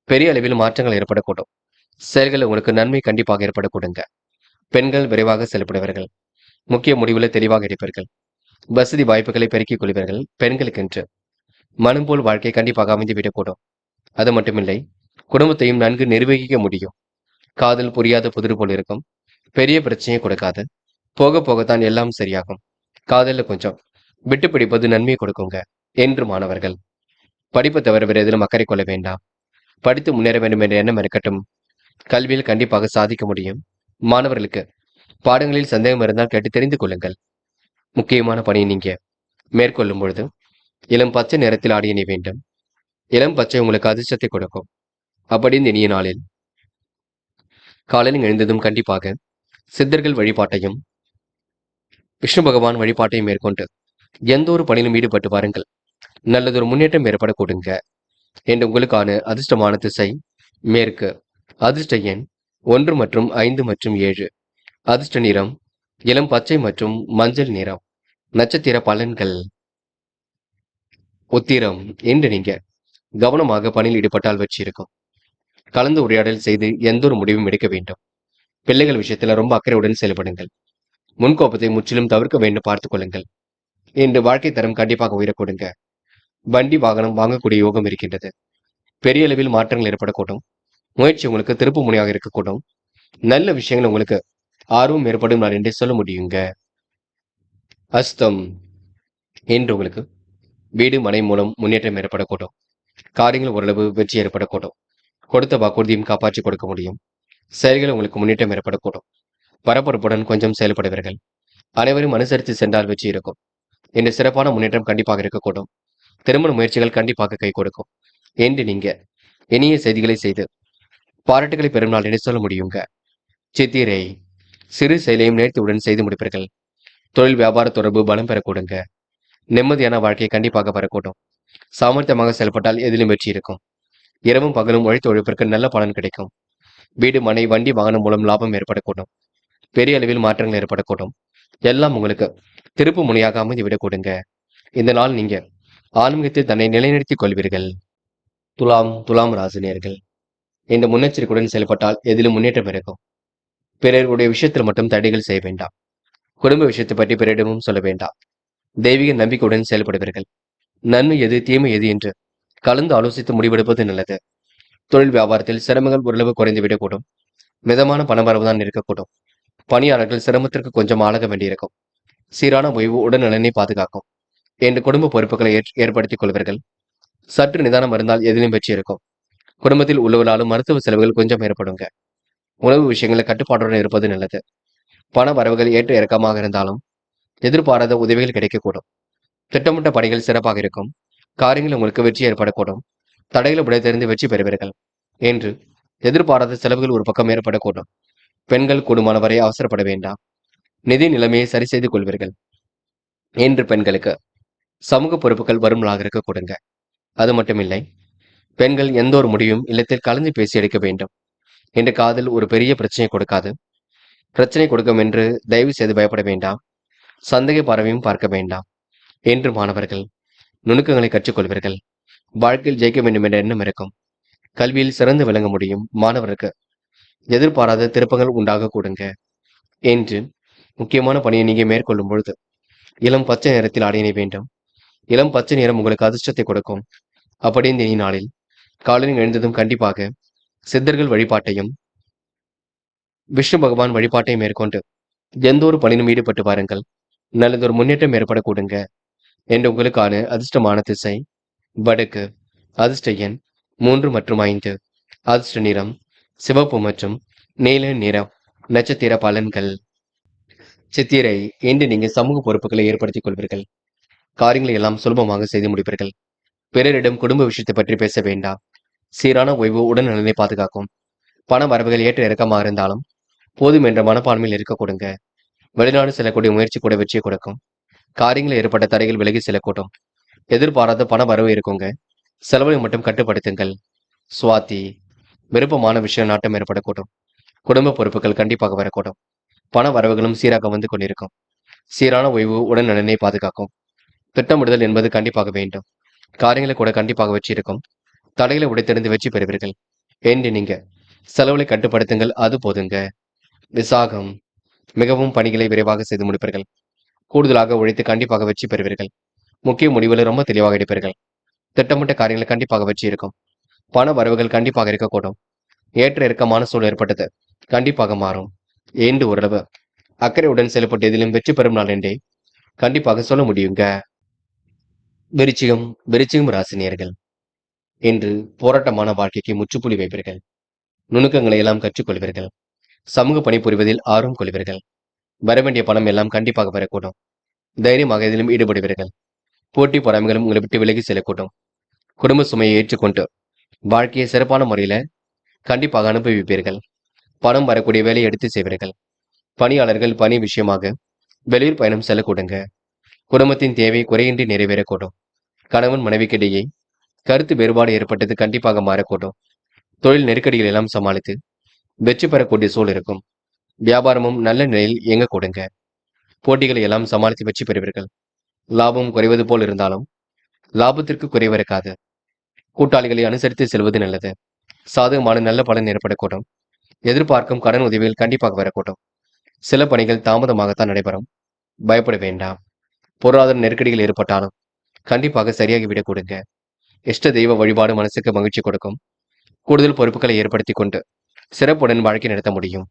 பெரிய அளவில் மாற்றங்கள் ஏற்படக்கூடும். செயல்கள் உங்களுக்கு நன்மை கண்டிப்பாக ஏற்படக்கூடுங்க. பெண்கள் விரைவாக செயல்படுவார்கள். முக்கிய முடிவுகளை தெளிவாக எடுப்பீர்கள். வசதி வாய்ப்புகளை பெருக்கிக் கொள்வீர்கள். பெண்களுக்கென்று மனம் போல் வாழ்க்கை கண்டிப்பாக அமைந்துவிடக்கூடும். அது மட்டுமில்லை, குடும்பத்தையும் நன்கு நிர்வகிக்க முடியும். காதல் புரியாத புதிர் போல் இருக்கும். பெரிய பிரச்சனையை கொடுக்காது. போக போகத்தான் எல்லாம் சரியாகும். காதல்ல கொஞ்சம் விட்டு பிடிப்பது நன்மையை கொடுக்குங்க. என்று மாணவர்கள் படிப்பு தவிர வேறு எதிலும் அக்கறை கொள்ள வேண்டாம். படித்து முன்னேற வேண்டும் என்ற எண்ணம் இருக்கட்டும். கல்வியில் கண்டிப்பாக சாதிக்க முடியும். மாணவர்களுக்கு பாடங்களில் சந்தேகம் இருந்தால் கேட்டு தெரிந்து கொள்ளுங்கள். முக்கியமான பணியை நீங்க மேற்கொள்ளும் பொழுது இளம் பச்சை நிறத்தில் ஆடிய நீ வேண்டும். இளம் பச்சை உங்களுக்கு அதிர்ஷ்டத்தை கொடுக்கும். அப்படி இந்த இனிய நாளில் காலையில் எழுந்ததும் கண்டிப்பாக சித்தர்கள் வழிபாட்டையும் விஷ்ணு பகவான் வழிபாட்டையும் மேற்கொண்டு எந்த ஒரு பணியிலும் ஈடுபட்டு வாருங்கள். நல்லதொரு முன்னேற்றம் ஏற்படக்கூடுங்க. என்று உங்களுக்கான அதிர்ஷ்டமான திசை மேற்கு. அதிர்ஷ்ட எண் 1 மற்றும் 5 மற்றும் 7. அதிர்ஷ்ட நிறம் இளம் பச்சை மற்றும் மஞ்சள் நிறம். நட்சத்திர பலன்கள். உத்திரம் என்று நீங்க கவனமாக பணியில் ஈடுபட்டால் வெற்றி இருக்கும். கலந்து உரையாடல் செய்து எந்த ஒரு முடிவும் எடுக்க வேண்டும். பிள்ளைகள் விஷயத்துல ரொம்ப அக்கறையுடன் செயல்படுங்கள். முன்கோபத்தை முற்றிலும் தவிர்க்க வேண்டும் பார்த்துக் கொள்ளுங்கள். இன்று வாழ்க்கை தரம் கண்டிப்பாக உயரக்கூடுங்க. வண்டி வாகனம் வாங்கக்கூடிய யோகம் இருக்கின்றது. பெரிய அளவில் மாற்றங்கள் ஏற்படக்கூடும். முயற்சி உங்களுக்கு திருப்பு முனையாக இருக்கக்கூடும். நல்ல விஷயங்கள் உங்களுக்கு ஆர்வம் ஏற்படும் நான் என்றே சொல்ல முடியுங்க. அஸ்தம் என்று உங்களுக்கு வீடு, மனை மூலம் முன்னேற்றம் ஏற்படக்கூடும். காரியங்கள் ஓரளவு வெற்றி ஏற்படக்கூடும். கொடுத்த வாக்குறுதியும் காப்பாற்றி கொடுக்க முடியும். செயல்கள் உங்களுக்கு முன்னேற்றம் ஏற்படக்கூடும். பரபரப்புடன் கொஞ்சம் செயல்படுவீர்கள். அனைவரும் அனுசரித்து சென்றால் வெற்றி இருக்கும். இந்த சிறப்பான முன்னேற்றம் கண்டிப்பாக இருக்கக்கூடும். திருமண முயற்சிகள் கண்டிப்பாக கை கொடுக்கும். என்று நீங்க இனிய செய்திகளை செய்து பாராட்டுகளை பெறும் நாள் என்று சொல்ல முடியுங்க. சித்திரை சிறு செயலையும் நேர்த்தியுடன் செய்து முடிப்பீர்கள். தொழில் வியாபார தொடர்பு பலம் பெறக்கூடுங்க. நிம்மதியான வாழ்க்கை கண்டிப்பாக வரக்கூடும். சாமர்த்தியமாக செயல்பட்டால் எதிலும் வெற்றி இருக்கும். இரவும் பகலும் உழைத்து உழைப்பிற்கு நல்ல பலன் கிடைக்கும். வீடு, மனை, வண்டி, வாகனம் மூலம் லாபம் ஏற்படக்கூடும். பெரிய அளவில் மாற்றங்கள் ஏற்படக்கூடும். எல்லாம் உங்களுக்கு திருப்பு முனையாக அமைந்துவிடக் கொடுங்க. இந்த நாள் நீங்க ஆன்மீகத்தில் தன்னை நிலைநிறுத்திக் கொள்வீர்கள். துலாம் ராசினியர்கள் இந்த முன்னெச்சரிக்கையுடன் செயல்பட்டால் எதிலும் முன்னேற்றம் இருக்கும். பிறருடைய விஷயத்தில் மட்டும் தடைகள் செய்ய வேண்டாம். குடும்ப விஷயத்தை பற்றி பிறரிடமும் சொல்ல வேண்டாம். தெய்வீக நம்பிக்கையுடன் செயல்படுவீர்கள். நன்மை எது, தீமை எது என்று கலந்து ஆலோசித்து முடிவெடுப்பது நல்லது. தொழில் வியாபாரத்தில் சிரமங்கள் ஓரளவு குறைந்துவிடக்கூடும். மிதமான பணவரவு தான் இருக்கக்கூடும். பணியாளர்கள் சிரமத்திற்கு கொஞ்சம் ஆளாக வேண்டியிருக்கும். சீரான ஓய்வு உடல்நலனை பாதுகாக்கும். என்று குடும்ப பொறுப்புகளை ஏற்படுத்திக் கொள்வீர்கள். சற்று நிதானம் இருந்தால் எதிலும் வெற்றி இருக்கும். குடும்பத்தில் உள்ளவர்களாலும் மருத்துவ செலவுகள் கொஞ்சம் ஏற்படுங்க. உணவு விஷயங்களை கட்டுப்பாட்டுடன் இருப்பது நல்லது. பண வரவுகள் ஏற்ற இறக்கமாக இருந்தாலும் எதிர்பாராத உதவிகள் கிடைக்கக்கூடும். திட்டமிட்ட பணிகள் சிறப்பாக இருக்கும். காரியங்கள் உங்களுக்கு வெற்றி ஏற்படக்கூடும். தடைகளை உடைய தெரிந்து வெற்றி பெறுவீர்கள் என்று எதிர்பாராத செலவுகள் ஒரு பக்கம் ஏற்படக்கூடும். பெண்கள் கூடுமானவரை அவசரப்பட வேண்டாம். நிதி நிலைமையை சரி செய்து கொள்வீர்கள். இன்று பெண்களுக்கு சமூக பொறுப்புகள் வரும் நாளாக கொடுங்க. அது மட்டுமில்லை, பெண்கள் எந்த ஒரு முடிவும் இல்லத்தில் கலந்து பேசி எடுக்க வேண்டும். இன்று காதல் ஒரு பெரிய பிரச்சனை கொடுக்காது. பிரச்சனை கொடுக்கும் என்று தயவு செய்து பயப்பட வேண்டாம். சந்தேக பார்வையும் பார்க்க வேண்டாம். என்று மாணவர்கள் நுணுக்கங்களை கற்றுக்கொள்வீர்கள். வாழ்க்கையில் ஜெயிக்க வேண்டும் என்ற எண்ணம் இருக்கும். கல்வியில் சிறந்து விளங்க முடியும். மாணவருக்கு எதிர்பாராத திருப்பங்கள் உண்டாக கூடுங்க. என்று முக்கியமான பணியை நீங்க மேற்கொள்ளும் பொழுது இளம் பச்சை நிறத்தில் ஆடையினை வேண்டும். இளம் பச்சை நிறம் உங்களுக்கு அதிர்ஷ்டத்தை கொடுக்கும். அப்படி இந்த இனி நாளில் காலையில் எழுந்ததும் கண்டிப்பாக சித்தர்கள் வழிபாட்டையும் விஷ்ணு பகவான் வாட்டையும் மேற்கொண்டு எந்த ஒரு பணியிலும் ஈடுபட்டு பாருங்கள். நல்லதொரு முன்னேற்றம் ஏற்பட கூடுங்க. என்று உங்களுக்கான அதிர்ஷ்டமான திசை வடக்கு. அதிர்ஷ்ட எண் 3 மற்றும் 5. அதிர்ஷ்ட நிறம் சிவப்பு மற்றும் நீல நிறம். நட்சத்திர பலன்கள். சித்திரை, இன்று நீங்க சமூக பொறுப்புகளை ஏற்படுத்திக் கொள்வீர்கள். காரியங்களை எல்லாம் சுலபமாக செய்து முடிப்பீர்கள். பிறரிடம் குடும்ப விஷயத்தை பற்றி பேச வேண்டாம். சீரான ஓய்வு உடல் நலனை பாதுகாக்கும். பண வரவுகள் ஏற்ற இறக்கமாக இருந்தாலும் போதும் என்ற மனப்பான்மையில் இருக்க கொடுங்க. வெளிநாடு செல்லக்கூடிய முயற்சி கூட வெற்றியை கொடுக்கும். காரியங்களில் ஏற்பட்ட தடைகள் விலகி செல்லக்கூடும். எதிர்பாராத பண வரவு இருக்குங்க. செலவை மட்டும் கட்டுப்படுத்துங்கள். சுவாதி, விருப்பமான விஷயம் நாட்டம் ஏற்படக்கூடும். குடும்ப பொறுப்புகள் கண்டிப்பாக வரக்கூடும். பண வரவுகளும் சீராக வந்து கொண்டிருக்கும். சீரான ஓய்வு உடல் நலனை பாதுகாக்கும். திட்டமிடுதல் என்பது கண்டிப்பாக வேண்டும். காரியங்களை கூட கண்டிப்பாக வெற்றி இருக்கும். தடைகளை உடைத்தெறிந்து வெற்றி பெறுவீர்கள். என்று நீங்க செலவுகளை கட்டுப்படுத்துங்கள், அது போதுங்க. விசாகம், மிகவும் பணிகளை விரைவாக செய்து முடிப்பீர்கள். கூடுதலாக உழைத்து கண்டிப்பாக வெற்றி பெறுவீர்கள். முக்கிய முடிவுகளை ரொம்ப தெளிவாக எடுப்பீர்கள். திட்டமிட்ட காரியங்களை கண்டிப்பாக வெற்றி இருக்கும். பண வரவுகள் கண்டிப்பாக இருக்கக்கூடும். ஏற்ற இறக்கமான சூழல் ஏற்பட்டது கண்டிப்பாக மாறும். என்று ஓரளவு அக்கறையுடன் செயல்பட்டு எதிலும் வெற்றி பெறும் நாள் என்றே கண்டிப்பாக சொல்ல முடியுங்க. விருச்சிகம், விருச்சிகம் ராசினியர்கள் இன்று போராட்டமான வாழ்க்கைக்கு முற்றுப்புள்ளி வைப்பீர்கள். நுணுக்கங்களை எல்லாம் கற்றுக்கொள்வீர்கள். சமூக பணிபுரிவதில் ஆர்வம் கொள்வீர்கள். வரவேண்டிய பணம் எல்லாம் கண்டிப்பாக வரக்கூடும். தைரியமாக இதிலும் ஈடுபடுவீர்கள். போட்டி பொறாமைகளும் உங்களை விட்டு விலகி செல்லக்கூடும். குடும்ப சுமையை ஏற்றுக்கொண்டு வாழ்க்கையை சிறப்பான முறையில கண்டிப்பாக அனுபவிப்பீர்கள். பணம் வரக்கூடிய வேலையை எடுத்து செய்வீர்கள். பணியாளர்கள் பணி விஷயமாக வெளியூர் பயணம் செல்லக்கூடுங்க. குடும்பத்தின் தேவை குறையின்றி நிறைவேறக்கூடும். கணவன் மனைவிக்கிடையே கருத்து வேறுபாடு ஏற்பட்டது கண்டிப்பாக மாறக்கூடும். தொழில் நெருக்கடிகள் எல்லாம் சமாளித்து வெற்றி பெறக்கூடிய சூழல் இருக்கும். வியாபாரமும் நல்ல நிலையில் இயங்க கொடுங்க. போட்டிகளை எல்லாம் சமாளித்து வெற்றி பெறுவீர்கள். லாபம் குறைவது போல் இருந்தாலும் லாபத்திற்கு குறைவு இருக்காது. கூட்டாளிகளை அனுசரித்து செல்வது நல்லது. சாதகமான நல்ல பலன் ஏற்படக்கூடும். எதிர்பார்க்கும் கடன் உதவிகள் கண்டிப்பாக வரக்கூடும். சில பணிகள் தாமதமாகத்தான் நடைபெறும். பயப்பட வேண்டாம். பொருளாதார நெருக்கடிகள் ஏற்பட்டாலும் கண்டிப்பாக சரியாகி விடக் கொடுங்க. இஷ்ட தெய்வ வழிபாடு மனசுக்கு மகிழ்ச்சி கொடுக்கும். கூடுதல் பொறுப்புகளை ஏற்படுத்தி கொண்டு சிறப்புடன் வாழ்க்கை நடத்த முடியும்.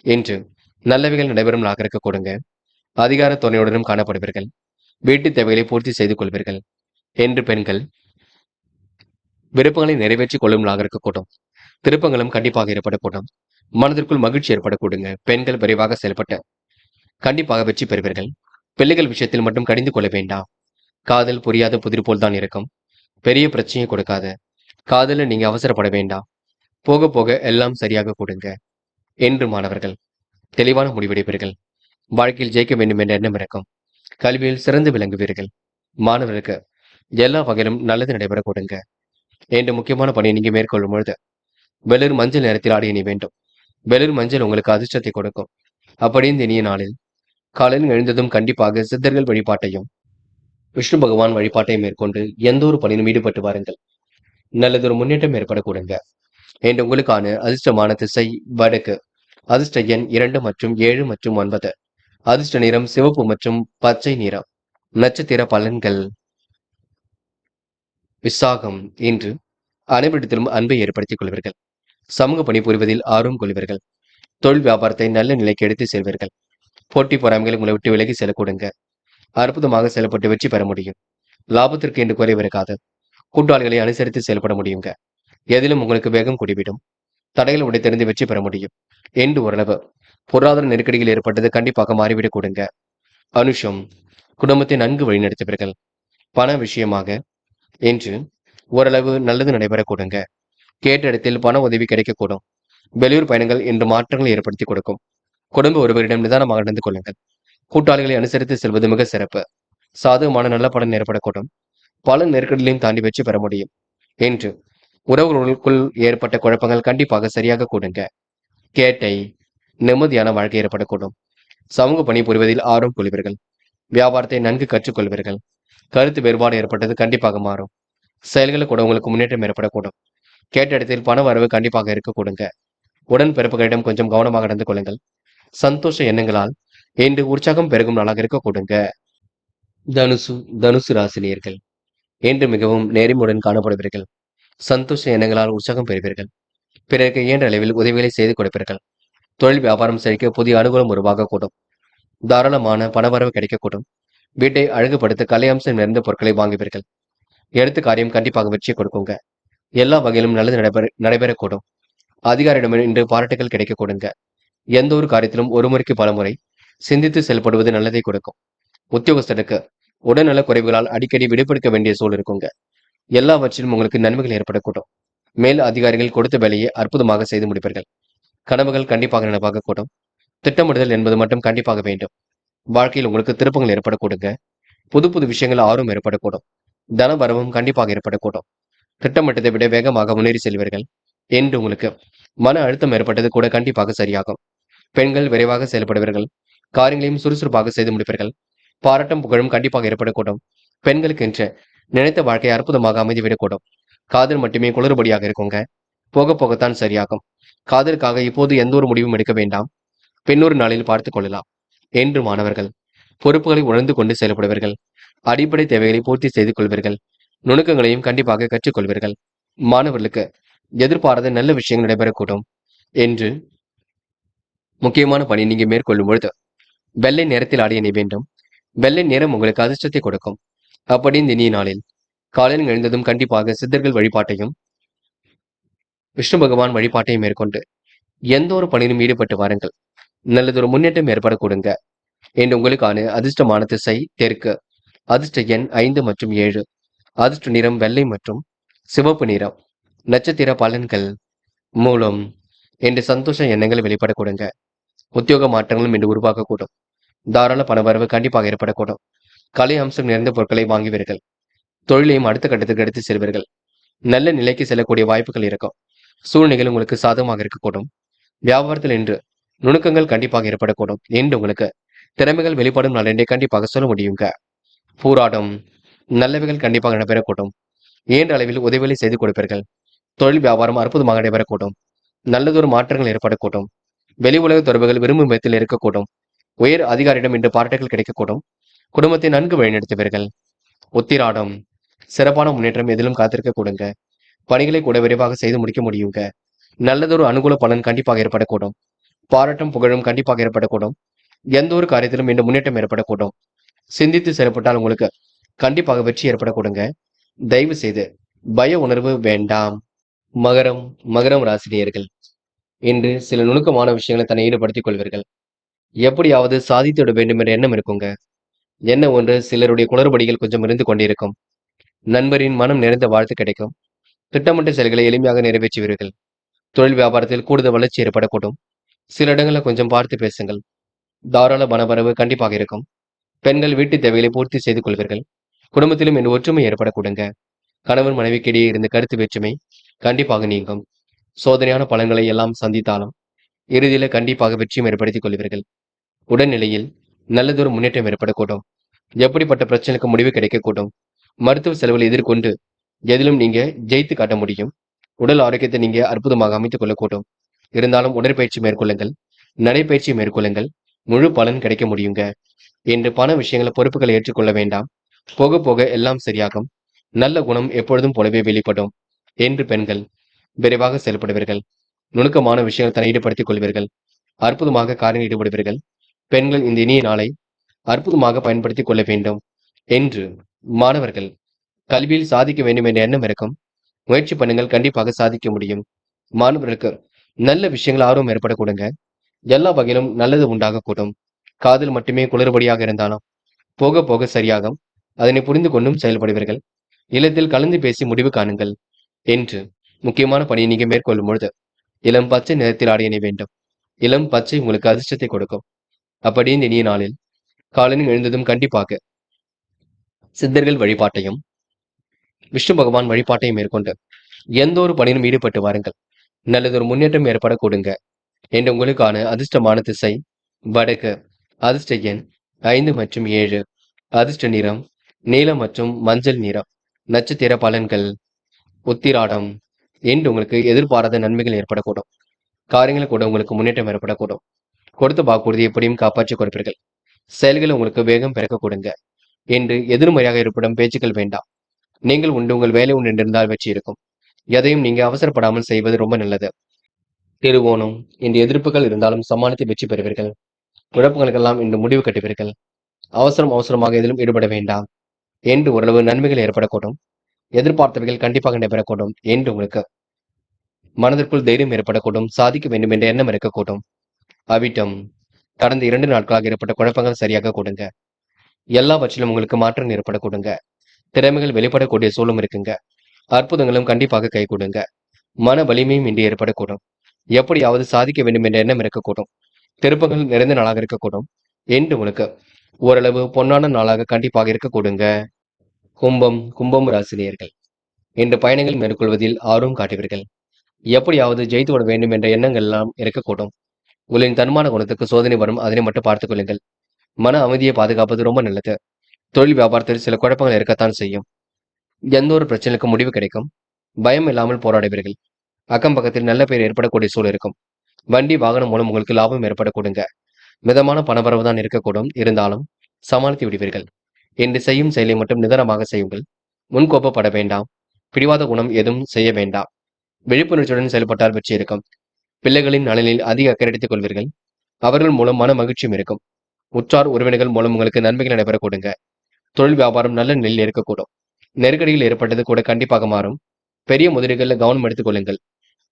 என்று நல்லவைகள் நடைபெறும் நாகரிக கொடுங்க. அதிகார துணையுடனும் காணப்படுவீர்கள். வீட்டு தேவைகளை பூர்த்தி செய்து கொள்வீர்கள். என்று பெண்கள் விருப்பங்களை நிறைவேற்றிக் கொள்ளும் நாகரிக கூடும். திருப்பங்களும் கண்டிப்பாக ஏற்படக்கூடும். மனதிற்குள் மகிழ்ச்சி ஏற்படக்கூடுங்க. பெண்கள் விரைவாக செயல்பட்டு கண்டிப்பாக வெற்றி பெறுவீர்கள். பிள்ளைகள் விஷயத்தில் மட்டும் கடிந்து கொள்ள வேண்டாம். காதல் புரியாத புதிர் போல் தான் இருக்கும். பெரிய பிரச்சனையை கொடுக்காத. காதல நீங்க அவசரப்பட வேண்டாம். போக போக எல்லாம் சரியாக கொடுங்க. என்று மாணவர்கள் தெளிவான முடிவெடுப்பீர்கள். வாழ்க்கையில் ஜெயிக்க வேண்டும் என்ற எண்ணம் இருக்கும். கல்வியில் சிறந்து விளங்குவீர்கள். மாணவர்களுக்கு எல்லா வகையிலும் நல்லது நடைபெற கொடுங்க. என்று முக்கியமான பணியை நீங்க மேற்கொள்ளும் பொழுது வெளிர் மஞ்சள் நிறத்தில் ஆடை அணி வேண்டும். வெளிர் மஞ்சள் உங்களுக்கு அதிர்ஷ்டத்தை கொடுக்கும். அப்படி இந்த இனிய நாளில் காலையில் எழுந்ததும் கண்டிப்பாக சித்தர்கள் வழிபாட்டையும் விஷ்ணு பகவான் வழிபாட்டையும் மேற்கொண்டு எந்த ஒரு பணியிலும் ஈடுபட்டு வாருங்கள். நல்லதொரு முன்னேற்றம் ஏற்பட கொடுங்க. என்று உங்களுக்கான அதிர்ஷ்டமான திசை வடக்கு. அதிர்ஷ்ட எண் 2 மற்றும் 7 மற்றும் 9. அதிர்ஷ்ட நிறம் சிவப்பு மற்றும் பச்சை நிறம். நட்சத்திர பலன்கள். விசாகம், இன்று அனைவரிடத்திலும் அன்பை ஏற்படுத்திக் கொள்வீர்கள். சமூக பணி புரிவதில் ஆர்வம் கொள்வீர்கள். தொழில் வியாபாரத்தை நல்ல நிலைக்கு எடுத்து செல்வீர்கள். போட்டி பொறாமைகள் உங்களை விட்டு விலகி செல்லக்கூடுங்க. அற்புதமாக செயல்பட்டு வெற்றி பெற முடியும். லாபத்திற்கு என்று குறைவு இருக்காது. கூட்டாளிகளை அனுசரித்து செயல்பட முடியுங்க. எதிலும் உங்களுக்கு வேகம் கூடிவிடும். தடைகள் உடைத்தெறிந்து வெற்றி பெற முடியும். என்று ஓரளவு பொருளாதார நெருக்கடிகள் ஏற்பட்டது கண்டிப்பாக மாறிவிடக் கொடுங்க. அனுஷம், குடும்பத்தை நன்கு வழிநடத்துவீர்கள். பண விஷயமாக என்று ஓரளவு நல்லது நடைபெற கொடுங்க. கேட்ட இடத்தில் பண உதவி கிடைக்கக்கூடும். வெளியூர் பயணங்கள் இன்று மாற்றங்களை ஏற்படுத்தி கொடுக்கும். குடும்ப ஒருவரிடம் நிதானமாக நடந்து கொள்ளுங்கள். கூட்டாளிகளை அனுசரித்து செல்வது மிக சிறப்பு. சாதகமான நல்ல பலன் ஏற்படக்கூடும். பல நெருக்கடிகளையும் தாண்டி வெற்றி பெற முடியும். என்று உறவுகளுக்குள் ஏற்பட்ட குழப்பங்கள் கண்டிப்பாக சரியாக கூடுங்க. கேட்டை நிம்மதியான வாழ்க்கை ஏற்படக்கூடும். சமூக பணி புரிவதில் ஆர்வம் கொள்வீர்கள். வியாபாரத்தை நன்கு கற்றுக்கொள்வீர்கள். கருத்து வேறுபாடு ஏற்பட்டது கண்டிப்பாக மாறும். செயல்களில் கூட உங்களுக்கு முன்னேற்றம் ஏற்படக்கூடும். கேட்ட இடத்தில் பண வரவு கண்டிப்பாக இருக்கக்கூடுங்க. உடன் பிறப்புகளிடம் கொஞ்சம் கவனமாக நடந்து கொள்ளுங்கள். சந்தோஷ எண்ணங்களால் இன்று உற்சாகம் பெருகும் நாளாக இருக்கக்கூடுங்க. தனுசு தனுசு ராசினியர்கள் இன்று மிகவும் நேர்மையுடன் காணப்படுவீர்கள். சந்தோஷ எண்ணங்களால் உற்சாகம் பெறுவீர்கள். பிறருக்கு இயன்ற அளவில் உதவிகளை செய்து கொடுப்பீர்கள். தொழில் வியாபாரம் செழிக்க புதிய அனுகூலம் உருவாகக்கூடும். தாராளமான பணவரவு கிடைக்கக்கூடும். வீட்டை அழகுபடுத்த கலை அம்சம் நிறைந்த பொருட்களை வாங்குவீர்கள். எடுத்த காரியம் கண்டிப்பாக வெற்றியை கொடுக்குங்க. எல்லா வகையிலும் நல்லது நடைபெறக்கூடும். அதிகாரியிடம் இன்று பாராட்டுகள் கிடைக்கக்கூடுங்க. எந்த ஒரு காரியத்திலும் ஒரு முறைக்கு பல முறை சிந்தித்து செயல்படுவது நல்லதை கொடுக்கும். உத்தியோகஸ்தருக்கு உடல்நல குறைவுகளால் அடிக்கடி விடுபடுத்த வேண்டிய சூழல் இருக்குங்க. எல்லாவற்றிலும் உங்களுக்கு நன்மைகள் ஏற்படக்கூடும். மேல் அதிகாரிகள் கொடுத்த வேலையை அற்புதமாக செய்து முடிப்பீர்கள். கனவுகள் கண்டிப்பாக நனவாகக்கூடும். திட்டமிடுதல் என்பது மட்டும் கண்டிப்பாக வேண்டும். வாழ்க்கையில் உங்களுக்கு திருப்பங்கள் ஏற்படக்கூடுங்க. புது புது விஷயங்கள் ஆர்வம் ஏற்படக்கூடும். தன வரவும் கண்டிப்பாக ஏற்படக்கூடும். திட்டமிட்டதை விட வேகமாக முன்னேறி செல்வீர்கள். என்று உங்களுக்கு மன அழுத்தம் ஏற்பட்டது கூட கண்டிப்பாக சரியாகும். பெண்கள் விரைவாக செயல்படுவீர்கள். காரியங்களையும் சுறுசுறுப்பாக செய்து முடிப்பீர்கள். பாராட்டும் புகழும் கண்டிப்பாக ஏற்படக்கூடும். பெண்களுக்கு என்று நினைத்த வாழ்க்கை அற்புதமாக அமைந்துவிடக்கூடும். காதல் மட்டுமே குளறுபடியாக இருக்குங்க. போக போகத்தான் சரியாகும். காதலுக்காக இப்போது எந்த ஒரு முடிவும் எடுக்க வேண்டாம். பின்னொரு நாளில் பார்த்துக் கொள்ளலாம். என்று மாணவர்கள் பொறுப்புகளை உணர்ந்து கொண்டு செயல்படுவீர்கள். அடிப்படை தேவைகளை பூர்த்தி செய்து கொள்வீர்கள். நுணுக்கங்களையும் கண்டிப்பாக கற்றுக்கொள்வீர்கள். மாணவர்களுக்கு எதிர்பாராத நல்ல விஷயங்கள் நடைபெறக்கூடும். என்று முக்கியமான பணி நீங்க மேற்கொள்ளும் பொழுது வெள்ளை நிறத்தில் ஆடிய நீ வேண்டும். வெள்ளை நிறம் உங்களுக்கு அதிர்ஷ்டத்தை கொடுக்கும். அப்படி இந்த இனிய நாளில் காலையில் எழுந்ததும் கண்டிப்பாக சித்தர்கள் வழிபாட்டையும் விஷ்ணு பகவான் வழிபாட்டையும் மேற்கொண்டு எந்த ஒரு பணியிலும் ஈடுபட்டு வாருங்கள். நல்லதொரு முன்னேற்றம் ஏற்படக்கூடுங்க. என்று உங்களுக்கான அதிர்ஷ்டமான திசை தெற்கு. அதிர்ஷ்ட எண் 5 மற்றும் 7. அதிர்ஷ்ட நிறம் வெள்ளை மற்றும் சிவப்பு நிறம். நட்சத்திர பலன்கள் மூலம் என்று சந்தோஷ எண்ணங்கள் வெளிப்படக்கூடுங்க. உத்தியோக மாற்றங்களும் இன்று உருவாகக்கூடும். தாராள பணவரவு கண்டிப்பாக ஏற்படக்கூடும். கலை அம்சம் நிறைந்த பொருட்களை வாங்குவீர்கள். தொழிலையும் அடுத்த கட்டத்துக்கு எடுத்து செல்வீர்கள். நல்ல நிலைக்கு செல்லக்கூடிய வாய்ப்புகள் இருக்கும். சூழ்நிலைகள் உங்களுக்கு சாதகமாக இருக்கக்கூடும். வியாபாரத்தில் இன்று நுணுக்கங்கள் கண்டிப்பாக ஏற்படக்கூடும். என்று உங்களுக்கு திறமைகள் வெளிப்படும் நாள் என்றே கண்டிப்பாக சொல்ல முடியுங்க. போராட்டம் நல்லவைகள் கண்டிப்பாக நடைபெறக்கூடும். இயன்ற அளவில் உதவிகளை செய்து கொடுப்பீர்கள். தொழில் வியாபாரம் அற்புதமாக நடைபெறக்கூடும். நல்லதொரு மாற்றங்கள் ஏற்படக்கூடும். வெளி உலக தொடர்புகள் விரும்பும் விதத்தில் இருக்கக்கூடும். உயர் அதிகாரியிடம் இன்று பாராட்டுகள் கிடைக்கக்கூடும். குடும்பத்தை நன்கு வழிநடத்துவீர்கள். உத்திராடம் சிறப்பான முன்னேற்றம் எதிலும் காத்திருக்க கூடுங்க. பணிகளை கூட விரைவாக செய்து முடிக்க முடியுங்க. நல்லதொரு அனுகூல பலன் கண்டிப்பாக ஏற்படக்கூடும். பாராட்டும் புகழும் கண்டிப்பாக ஏற்படக்கூடும். எந்த ஒரு காரியத்திலும் இன்று முன்னேற்றம் ஏற்படக்கூடும். சிந்தித்து செயல்பட்டால் உங்களுக்கு கண்டிப்பாக வெற்றி ஏற்படக்கூடுங்க. தயவு செய்து பய உணர்வு வேண்டாம். மகரம் மகரம் ராசினியர்கள் இன்று சில நுணுக்கமான விஷயங்களை தன்னை ஈடுபடுத்திக் கொள்வீர்கள். எப்படியாவது சாதித்துவிட வேண்டும் என்ற எண்ணம் இருக்குங்க. என்ன ஒன்று சிலருடைய குளறுபடிகள் கொஞ்சம் இருந்து கொண்டிருக்கும். நண்பரின் மனம் நிறைந்த வாழ்த்து கிடைக்கும். திட்டமிட்ட செயல்களை எளிமையாக நிறைவேற்றுவீர்கள். தொழில் வியாபாரத்தில் கூடுதல் வளர்ச்சி ஏற்படக்கூடும். சில இடங்களில் கொஞ்சம் பார்த்து பேசுங்கள். தாராள பணவரவு கண்டிப்பாக இருக்கும். பெண்கள் வீட்டு தேவைகளை பூர்த்தி செய்து கொள்வீர்கள். குடும்பத்திலும் இன்று ஒற்றுமை ஏற்படக்கூடுங்க. கணவன் மனைவிக்கிடையே இருந்த கருத்து வேற்றுமை கண்டிப்பாக நீங்கும். சோதனையான பலன்களை எல்லாம் சந்தித்தாலும் இறுதியில கண்டிப்பாக வெற்றியும் ஏற்படுத்திக் கொள்வீர்கள். உடல்நிலையில் நல்லதொரு முன்னேற்றம் ஏற்படக்கூடும். எப்படிப்பட்ட பிரச்சனைக்கு முடிவு கிடைக்கக்கூடும். மருத்துவ செலவுகளை எதிர்கொண்டு எதிலும் நீங்க ஜெயித்து காட்ட முடியும். உடல் ஆரோக்கியத்தை நீங்க அற்புதமாக அமைத்துக் கொள்ளக்கூடும். இருந்தாலும் உடற்பயிற்சி மேற்கொள்ளுங்கள். நடைப்பயிற்சி மேற்கொள்ளுங்கள். முழு பலன் கிடைக்க முடியுங்க. என்று பண விஷயங்களை பொறுப்புகளை ஏற்றுக்கொள்ள வேண்டாம். போக போக எல்லாம் சரியாகும். நல்ல குணம் எப்பொழுதும் போலவே வெளிப்படும். என்று பெண்கள் விரைவாக செயல்படுவீர்கள். நுணுக்கமான விஷயங்கள் தன்னை ஈடுபடுத்திக் கொள்வீர்கள். அற்புதமாக காரில் ஈடுபடுவீர்கள். பெண்கள் இந்த இனிய நாளை அற்புதமாக பயன்படுத்திக் கொள்ள வேண்டும். என்று மாணவர்கள் கல்வியில் சாதிக்க வேண்டும் என்ற எண்ணம் இருக்கும். முயற்சி பண்ணுங்கள், கண்டிப்பாக சாதிக்க முடியும். மாணவர்களுக்கு நல்ல விஷயங்கள் ஆர்வம் ஏற்படக்கூடுங்க. எல்லா வகையிலும் நல்லது உண்டாகக்கூடும். காதல் மட்டுமே குளறுபடியாக இருந்தாலும் போக போக சரியாகும். அதனை புரிந்து கொண்டும் செயல்படுவீர்கள். இல்லத்தில் கலந்து பேசி முடிவு காணுங்கள். என்று முக்கியமான பணியை நீங்க மேற்கொள்ளும் பொழுது இளம் பச்சை நிறத்தில் ஆடை அணிய வேண்டும். இளம் பச்சை உங்களுக்கு அதிர்ஷ்டத்தை கொடுக்கும். அப்படி இந்த இனிய நாளில் காலையில் எழுந்ததும் கண்டிப்பாக சித்தர்கள் வழிபாட்டையும் விஷ்ணு பகவான் வழிபாட்டையும் மேற்கொண்டு எந்த ஒரு பணியிலும் ஈடுபட்டு வாருங்கள். நல்லதொரு முன்னேற்றம் ஏற்பட கொடுங்க. என்று உங்களுக்கான அதிர்ஷ்டமான திசை வடக்கு. அதிர்ஷ்ட எண் 5 மற்றும் 7. அதிர்ஷ்ட நிறம் நீலம் மற்றும் மஞ்சள் நிறம். நட்சத்திர பலன்கள் உத்திராடம். என்று உங்களுக்கு எதிர்பாராத நன்மைகள் ஏற்படக்கூடும். காரியங்கள் கூட உங்களுக்கு முன்னேற்றம் ஏற்படக்கூடும். கொடுத்த வாக்குறுதி எப்படியும் காப்பாற்றிக் கொடுப்பீர்கள். செயல்கள் உங்களுக்கு வேகம் பிறக்க கொடுங்க. என்று எதிர்மறையாக ஏற்படும் பேச்சுக்கள் வேண்டாம். நீங்கள் உண்டு உங்கள் வேலை உண்டு என்றிருந்தால் வெற்றி இருக்கும். எதையும் நீங்க அவசரப்படாமல் செய்வது ரொம்ப நல்லது. திருவோணம். இன்று எதிர்ப்புகள் இருந்தாலும் சமாளித்து வெற்றி பெறுவீர்கள். குழப்பங்களுக்கெல்லாம் இன்று முடிவு கட்டுவீர்கள். அவசரமாக எதிலும் ஈடுபட வேண்டாம். என்று ஓரளவு நன்மைகள் ஏற்படக்கூடும். எதிர்பார்த்தவைகள் கண்டிப்பாக நடைபெறக்கூடும். என்று உங்களுக்கு மனதிற்குள் தைரியம் ஏற்படக்கூடும். சாதிக்க வேண்டும் என்ற எண்ணம் இருக்கக்கூடும். அவிட்டம். கடந்த 2 நாட்களாக ஏற்பட்ட குழப்பங்கள் சரியாக கொடுங்க. எல்லாவற்றிலும் உங்களுக்கு மாற்றம் ஏற்பட கொடுங்க. திறமைகள் வெளிப்படக்கூடிய சூழலும் இருக்குங்க. அற்புதங்களும் கண்டிப்பாக கை கொடுங்க. மன வலிமையும் இன்று ஏற்படக்கூடும். எப்படியாவது சாதிக்க வேண்டும் என்ற எண்ணம் இருக்கக்கூடும். திருப்பங்கள் நிறைந்த நாளாக இருக்கக்கூடும். என்று உங்களுக்கு ஓரளவு பொன்னான நாளாக கண்டிப்பாக இருக்க கொடுங்க. கும்பம் ராசினியர்கள். இன்று பயணங்கள் மேற்கொள்வதில் ஆர்வம் காட்டுவீர்கள். எப்படியாவது ஜெயித்து விட வேண்டும் என்ற எண்ணங்கள் எல்லாம் இருக்கக்கூடும். உங்களின் தன்மான குணத்துக்கு சோதனை வரும், அதனை மட்டும் பார்த்துக் கொள்ளுங்கள். மன அமைதியை பாதுகாப்பது ரொம்ப நல்லது. தொழில் வியாபாரத்தில் சில குழப்பங்கள் இருக்கத்தான் செய்யும். எந்த ஒரு பிரச்சனைக்கும் முடிவு கிடைக்கும். பயம் இல்லாமல் போராடுவீர்கள். அக்கம் பக்கத்தில் நல்ல பெயர் ஏற்படக்கூடிய சூழல் இருக்கும். வண்டி வாகனம் மூலம் உங்களுக்கு லாபம் ஏற்படக்கூடுங்க. மிதமான பணவரவு தான் இருக்கக்கூடும். இருந்தாலும் சமாளித்து விடுவீர்கள். என்று செய்யும் செயலை மட்டும் நிதானமாக செய்யுங்கள். முன்கோப்பப்பட வேண்டாம். பிடிவாத குணம் எதுவும் செய்ய வேண்டாம். விழிப்புணர்ச்சியுடன் செயல்பட்டால் வெற்றி இருக்கும். பிள்ளைகளின் நலனில் அதிக அக்கறை எடுத்துக் கொள்வீர்கள். அவர்கள் மூலம் மன மகிழ்ச்சியும் இருக்கும். உற்றார் உறவினர்கள் மூலம் உங்களுக்கு நன்மைகள் நடைபெற கொடுங்க. தொழில் வியாபாரம் நல்ல நிலையில் இருக்கக்கூடும். நெருக்கடியில் ஏற்பட்டது கூட கண்டிப்பாக மாறும். பெரிய முதலீடுகளில் கவனம் எடுத்துக் கொள்ளுங்கள்.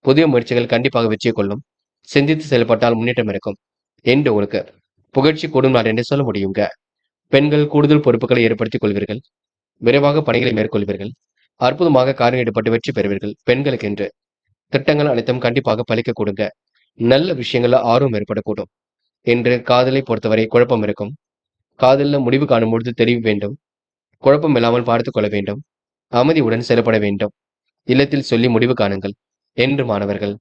புதிய முயற்சிகள் கண்டிப்பாக வெற்றியை கொள்ளும். சிந்தித்து செயல்பட்டால் முன்னேற்றம் இருக்கும். என்று உங்களுக்கு புகழ்ச்சி கூடும் நாள் என்று சொல்ல முடியுங்க. பெண்கள் கூடுதல் பொறுப்புகளை ஏற்படுத்திக் கொள்வீர்கள். விரைவாக பணிகளை மேற்கொள்வீர்கள். அற்புதமாக காரியம் ஈடுபட்டு வெற்றி பெறுவீர்கள். பெண்களுக்கு என்று திட்டங்கள் அனைத்தும் கண்டிப்பாக பலிக்க கொடுங்க. நல்ல விஷயங்கள்ல ஆர்வம் ஏற்படக்கூடும். என்று காதலை பொறுத்தவரை குழப்பம் இருக்கும். காதலில் முடிவு காணும் பொழுது தெளிவு வேண்டும். குழப்பம் இல்லாமல் பார்த்துக் கொள்ள வேண்டும். அமைதியுடன் செயல்பட வேண்டும். இல்லத்தில் சொல்லி முடிவு காணுங்கள். என்று மாணவர்கள்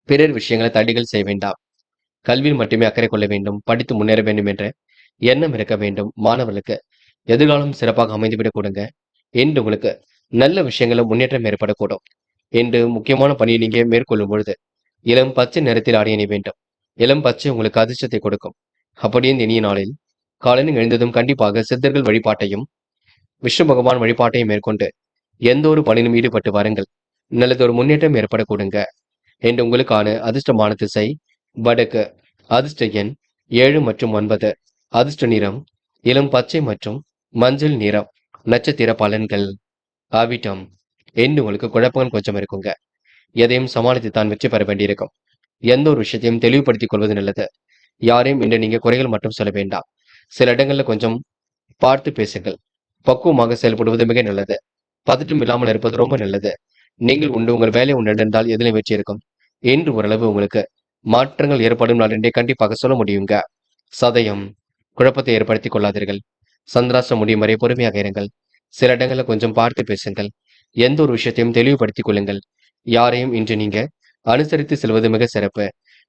பிறர் விஷயங்களை தள்ளிகள் செய்ய வேண்டாம். கல்வியில் மட்டுமே அக்கறை கொள்ள வேண்டும். படித்து முன்னேற வேண்டும் என்ற எண்ணம் இருக்க வேண்டும். மாணவர்களுக்கு எதிர்காலம் சிறப்பாக அமைந்துவிடக் கொடுங்க. என்று உங்களுக்கு நல்ல விஷயங்களும் முன்னேற்றம் ஏற்படக்கூடும். என்று முக்கியமான பணியை நீங்க மேற்கொள்ளும் பொழுது இளம் பச்சை நிறத்தில் ஆடை அணிய வேண்டும். இளம் பச்சை உங்களுக்கு அதிர்ஷ்டத்தை கொடுக்கும். அப்படியே இந்த இனிய நாளில் காலையில் எழுந்ததும் கண்டிப்பாக சித்தர்கள் வழிபாட்டையும் விஷ்ணு பகவான் வழிபாட்டையும் மேற்கொண்டு எந்த ஒரு பணியிலும் ஈடுபட்டு வாருங்கள். நல்லதொரு முன்னேற்றம் ஏற்பட கொடுங்க. என்று உங்களுக்கான அதிர்ஷ்டமான திசை வடக்கு. அதிர்ஷ்ட எண் 7 மற்றும் 9. அதிர்ஷ்ட நிறம் இளம் பச்சை மற்றும் மஞ்சள் நிறம். நட்சத்திர பலன்கள் ஆவிட்டம். என்று உங்களுக்கு குழப்பங்கள் கொஞ்சம் இருக்குங்க. எதையும் சமாளித்து தான் வெற்றி பெற வேண்டியிருக்கும். எந்த ஒரு விஷயத்தையும் தெளிவுபடுத்திக் கொள்வது நல்லது. யாரையும் இன்று நீங்க குறைகள் மட்டும் சொல்ல வேண்டாம். சில இடங்கள்ல கொஞ்சம் பார்த்து பேசுங்கள். பக்குவமாக செயல்படுவது மிக நல்லது. பதட்டம் இல்லாமல் இருப்பது ரொம்ப நல்லது. நீங்கள் உண்டு உங்கள் வேலை உண்டு இருந்தால் எதிலும் வெற்றி இருக்கும். என்று ஓரளவு உங்களுக்கு மாற்றங்கள் ஏற்படும் நாள் என்றே கண்டிப்பாக சொல்ல முடியுங்க. சதயம். குழப்பத்தை ஏற்படுத்திக் கொள்ளாதீர்கள். சந்திராசம் முடியும் வரை பொறுமையாக இருங்கள். சில இடங்கள்ல கொஞ்சம் பார்த்து பேசுங்கள். எந்த ஒரு விஷயத்தையும் தெளிவுபடுத்திக் கொள்ளுங்கள். யாரையும் இன்று நீங்க அனுசரித்து செல்வது மிக சிறப்பு.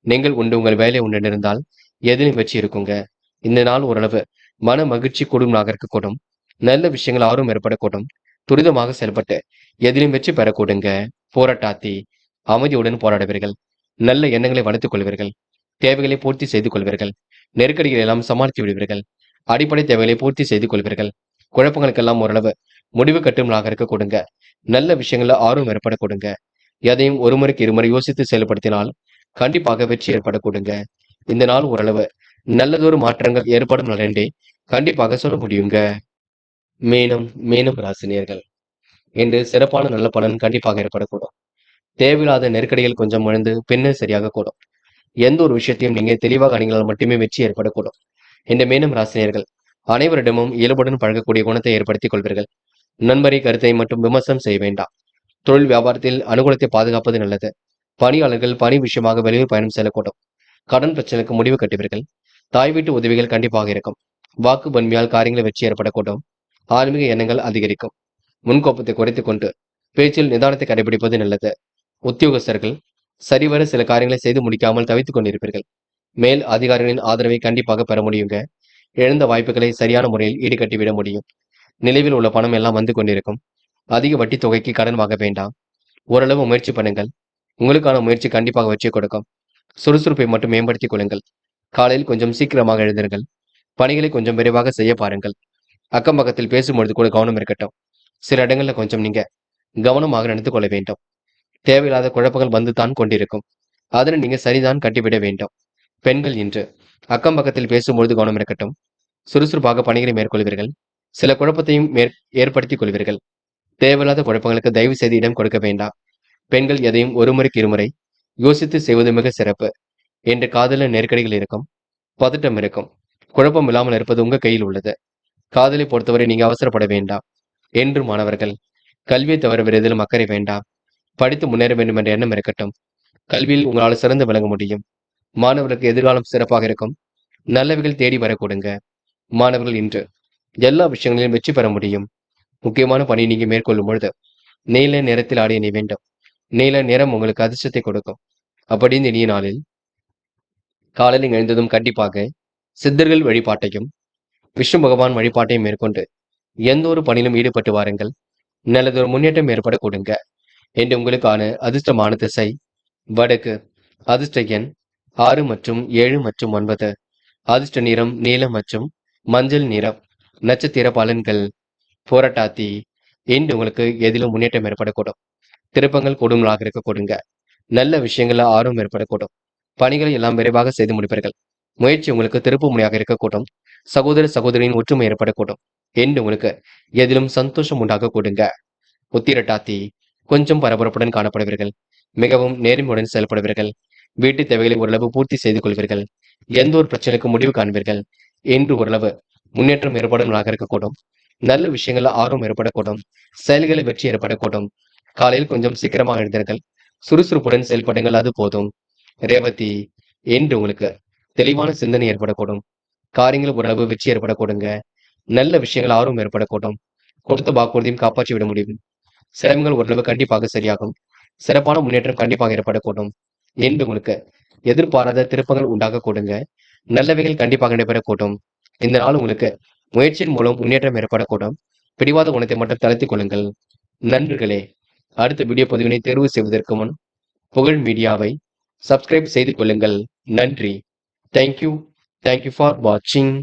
நீங்கள் உண்டு உங்கள் வேலை உண்டு இருந்தால் எதிலும் வெற்றி இருக்குங்க. இந்த நாள் ஓரளவு மன மகிழ்ச்சி கூடும் நாளாக இருக்கக்கூடும். நல்ல விஷயங்கள் ஆர்வம் ஏற்படக்கூடும். துரிதமாக செயல்பட்டு எதிலும் வெற்றி பெறக்கூடுங்க. போராட்டாத்தி. அமைதியுடன் போராடுவீர்கள். நல்ல எண்ணங்களை வளர்த்துக் கொள்வீர்கள். தேவைகளை பூர்த்தி செய்து கொள்வீர்கள். நெருக்கடிகளை எல்லாம் சமாளித்து விடுவீர்கள். அடிப்படை தேவைகளை பூர்த்தி செய்து கொள்வீர்கள். குழப்பங்களுக்கெல்லாம் ஓரளவு முடிவு கட்டும் நாளாக இருக்க கொடுங்க. நல்ல விஷயங்கள ஆர்வம் ஏற்பட கொடுங்க. எதையும் ஒரு முறைக்கு இருமுறை யோசித்து செயல்படுத்தினால் கண்டிப்பாக வெற்றி ஏற்பட கொடுங்க. இந்த நாள் ஓரளவு நல்லதொரு மாற்றங்கள் ஏற்படும் நாள் என்றே கண்டிப்பாக சொல்ல முடியுங்க. மீனம் ராசினியர்கள். என்று சிறப்பான நல்ல பலன் கண்டிப்பாக ஏற்படக்கூடும். தேவையில்லாத நெருக்கடிகள் கொஞ்சம் எழுந்து பின்னர் சரியாக கூடும். எந்த ஒரு விஷயத்தையும் நீங்க தெளிவாக அணுகினால் மட்டுமே வெற்றி ஏற்படக்கூடும். இந்த மீனம் ராசினியர்கள் அனைவரிடமும் இயல்புடன் பழகக்கூடிய குணத்தை ஏற்படுத்திக் கொள்வீர்கள். நண்பரை கருத்தை மட்டும் விமர்சனம் செய்ய வேண்டாம். தொழில் வியாபாரத்தில் அனுகூலத்தை பாதுகாப்பது நல்லது. பணியாளர்கள் பணி விஷயமாக வெளியூர் பயணம் செல்லக்கூடும். கடன் பிரச்சனைக்கு முடிவு கட்டுவீர்கள். தாய் வீட்டு உதவிகள் கண்டிப்பாக இருக்கும். வாக்கு வன்மையால் காரியங்களில் வெற்றி ஏற்படக்கூடும். ஆன்மீக எண்ணங்கள் அதிகரிக்கும். முன்கோப்பத்தை குறைத்துக் கொண்டு பேச்சில் நிதானத்தை கடைபிடிப்பது நல்லது. உத்தியோகஸ்தர்கள் சரிவர சில காரியங்களை செய்து முடிக்காமல் தவித்துக் கொண்டிருப்பீர்கள். மேல் அதிகாரிகளின் ஆதரவை கண்டிப்பாக பெற முடியுங்க. இழந்த வாய்ப்புகளை சரியான முறையில் ஈடுகட்டிவிட முடியும். நிலைவில் உள்ள பணம் எல்லாம் வந்து கொண்டிருக்கும். அதிக வட்டி தொகைக்கு கடன் வாங்க வேண்டாம். ஓரளவு முயற்சி பண்ணுங்கள். உங்களுக்கான முயற்சி கண்டிப்பாக வெற்றி கொடுக்கும். சுறுசுறுப்பை மட்டும் மேம்படுத்திக் கொள்ளுங்கள். காலையில் கொஞ்சம் சீக்கிரமாக எழுந்திருங்கள். பணிகளை கொஞ்சம் விரைவாக செய்ய பாருங்கள். அக்கம் பக்கத்தில் பேசும்பொழுது கூட கவனம் இருக்கட்டும். சில இடங்கள்ல கொஞ்சம் நீங்க கவனமாக நடந்து கொள்ள வேண்டும். தேவையில்லாத குழப்பங்கள் வந்து தான் கொண்டிருக்கும். அதனை நீங்க சரிதான் கட்டிவிட வேண்டும். பெண்கள் இன்று அக்கம் பக்கத்தில் பேசும்பொழுது கவனம் இருக்கட்டும். சுறுசுறுப்பாக பணிகளை மேற்கொள்வீர்கள். சில குழப்பத்தையும் ஏற்படுத்திக் கொள்வீர்கள். தேவையில்லாத குழப்பங்களுக்கு தயவு செய்து இடம் கொடுக்க வேண்டாம். பெண்கள் எதையும் ஒரு முறைக்கு இருமுறை யோசித்து செய்வது மிக சிறப்பு. என்று காதல நெருக்கடிகள் இருக்கும். பதட்டம் இருக்கும். குழப்பம் இல்லாமல் இருப்பது உங்க கையில் உள்ளது. காதலை பொறுத்தவரை நீங்க அவசரப்பட வேண்டாம். என்று மாணவர்கள் கல்வியை தவிர வேறு எதிலும் அக்கறை வேண்டாம். படித்து முன்னேற வேண்டும் என்ற எண்ணம் இருக்கட்டும். கல்வியில் உங்களால் சிறந்து விளங்க முடியும். மாணவர்களுக்கு எதிர்காலம் சிறப்பாக இருக்கும். நல்லவைகள் தேடி வரக்கூடுங்க. மாணவர்கள் இன்று எல்லா விஷயங்களிலும் வெற்றி பெற முடியும். முக்கியமான பணி நீங்க மேற்கொள்ளும் பொழுது நீல நிறத்தில் ஆடிய நீ வேண்டும். நீல நிறம் உங்களுக்கு அதிர்ஷ்டத்தை கொடுக்கும். அப்படி இந்த இனிய நாளில் காலையில் எழுந்ததும் கண்டிப்பாக சித்தர்கள் வழிபாட்டையும் விஷ்ணு பகவான் வழிபாட்டையும் மேற்கொண்டு எந்த ஒரு பணியிலும் ஈடுபட்டு வாருங்கள். நல்லதொரு முன்னேற்றம் ஏற்பட கொடுங்க. என்று உங்களுக்கான அதிர்ஷ்டமான திசை வடக்கு. அதிர்ஷ்ட எண் 6 மற்றும் 7 மற்றும் 9. அதிர்ஷ்ட நிறம் நீலம் மற்றும் மஞ்சள் நிறம். நட்சத்திர பலன்கள் போராட்டாத்தி. இன்று உங்களுக்கு எதிலும் முன்னேற்றம் ஏற்படக்கூடும். திருப்பங்கள் கொடுங்களாக இருக்க கொடுங்க. நல்ல விஷயங்கள்ல ஆர்வம் ஏற்படக்கூடும். பணிகளை எல்லாம் விரைவாக செய்து முடிப்பீர்கள். முயற்சி உங்களுக்கு திருப்பு முனையாக இருக்கக்கூடும். சகோதர சகோதரியின் ஒற்றுமை ஏற்படக்கூடும். என்று உங்களுக்கு எதிலும் சந்தோஷம் உண்டாக கொடுங்க. உத்திரட்டாத்தி கொஞ்சம் பரபரப்புடன் காணப்படுவீர்கள். மிகவும் நேர்மையுடன் செயல்படுவீர்கள். வீட்டு தேவைகளை ஓரளவு பூர்த்தி செய்து கொள்வீர்கள். எந்த ஒரு பிரச்சனைக்கும் முடிவு காண்பீர்கள். என்று ஓரளவு முன்னேற்றம் ஏற்படுவதாக இருக்கக்கூடும். நல்ல விஷயங்கள்ல ஆர்வம் ஏற்படக்கூடும். செயல்களில் வெற்றி ஏற்படக்கூடும். காலையில் கொஞ்சம் சீக்கிரமாக எழுந்தீர்கள். சுறுசுறுப்புடன் செயல்படுங்கள், அது போதும். ரேவதி என்று உங்களுக்கு தெளிவான சிந்தனை ஏற்படக்கூடும். காரியங்கள் ஓரளவு வெற்றி ஏற்படக்கூடுங்க. நல்ல விஷயங்கள் ஆர்வம் ஏற்படக்கூடும். கொடுத்த வாக்குறுதியும் காப்பாற்றி விட முடியும். சிரமங்கள் ஓரளவு கண்டிப்பாக சரியாகும். சிறப்பான முன்னேற்றம் கண்டிப்பாக ஏற்படக்கூடும். என்று உங்களுக்கு எதிர்பாராத திருப்பங்கள் உண்டாக கூடுங்க. நல்லவைகள் கண்டிப்பாக நடைபெறக்கூடும். இந்த நாள் உங்களுக்கு முயற்சியின் மூலம் முன்னேற்றம் ஏற்படக்கூடும். பிடிவாத குணத்தை மட்டும் தளர்த்திக் கொள்ளுங்கள். நன்றிகளே. அடுத்த வீடியோ பதிவினை தேர்வு செய்வதற்கு முன் புகழ் மீடியாவை சப்ஸ்கிரைப் செய்து கொள்ளுங்கள். நன்றி. தேங்க்யூ. தேங்க்யூ ஃபார் வாட்சிங்.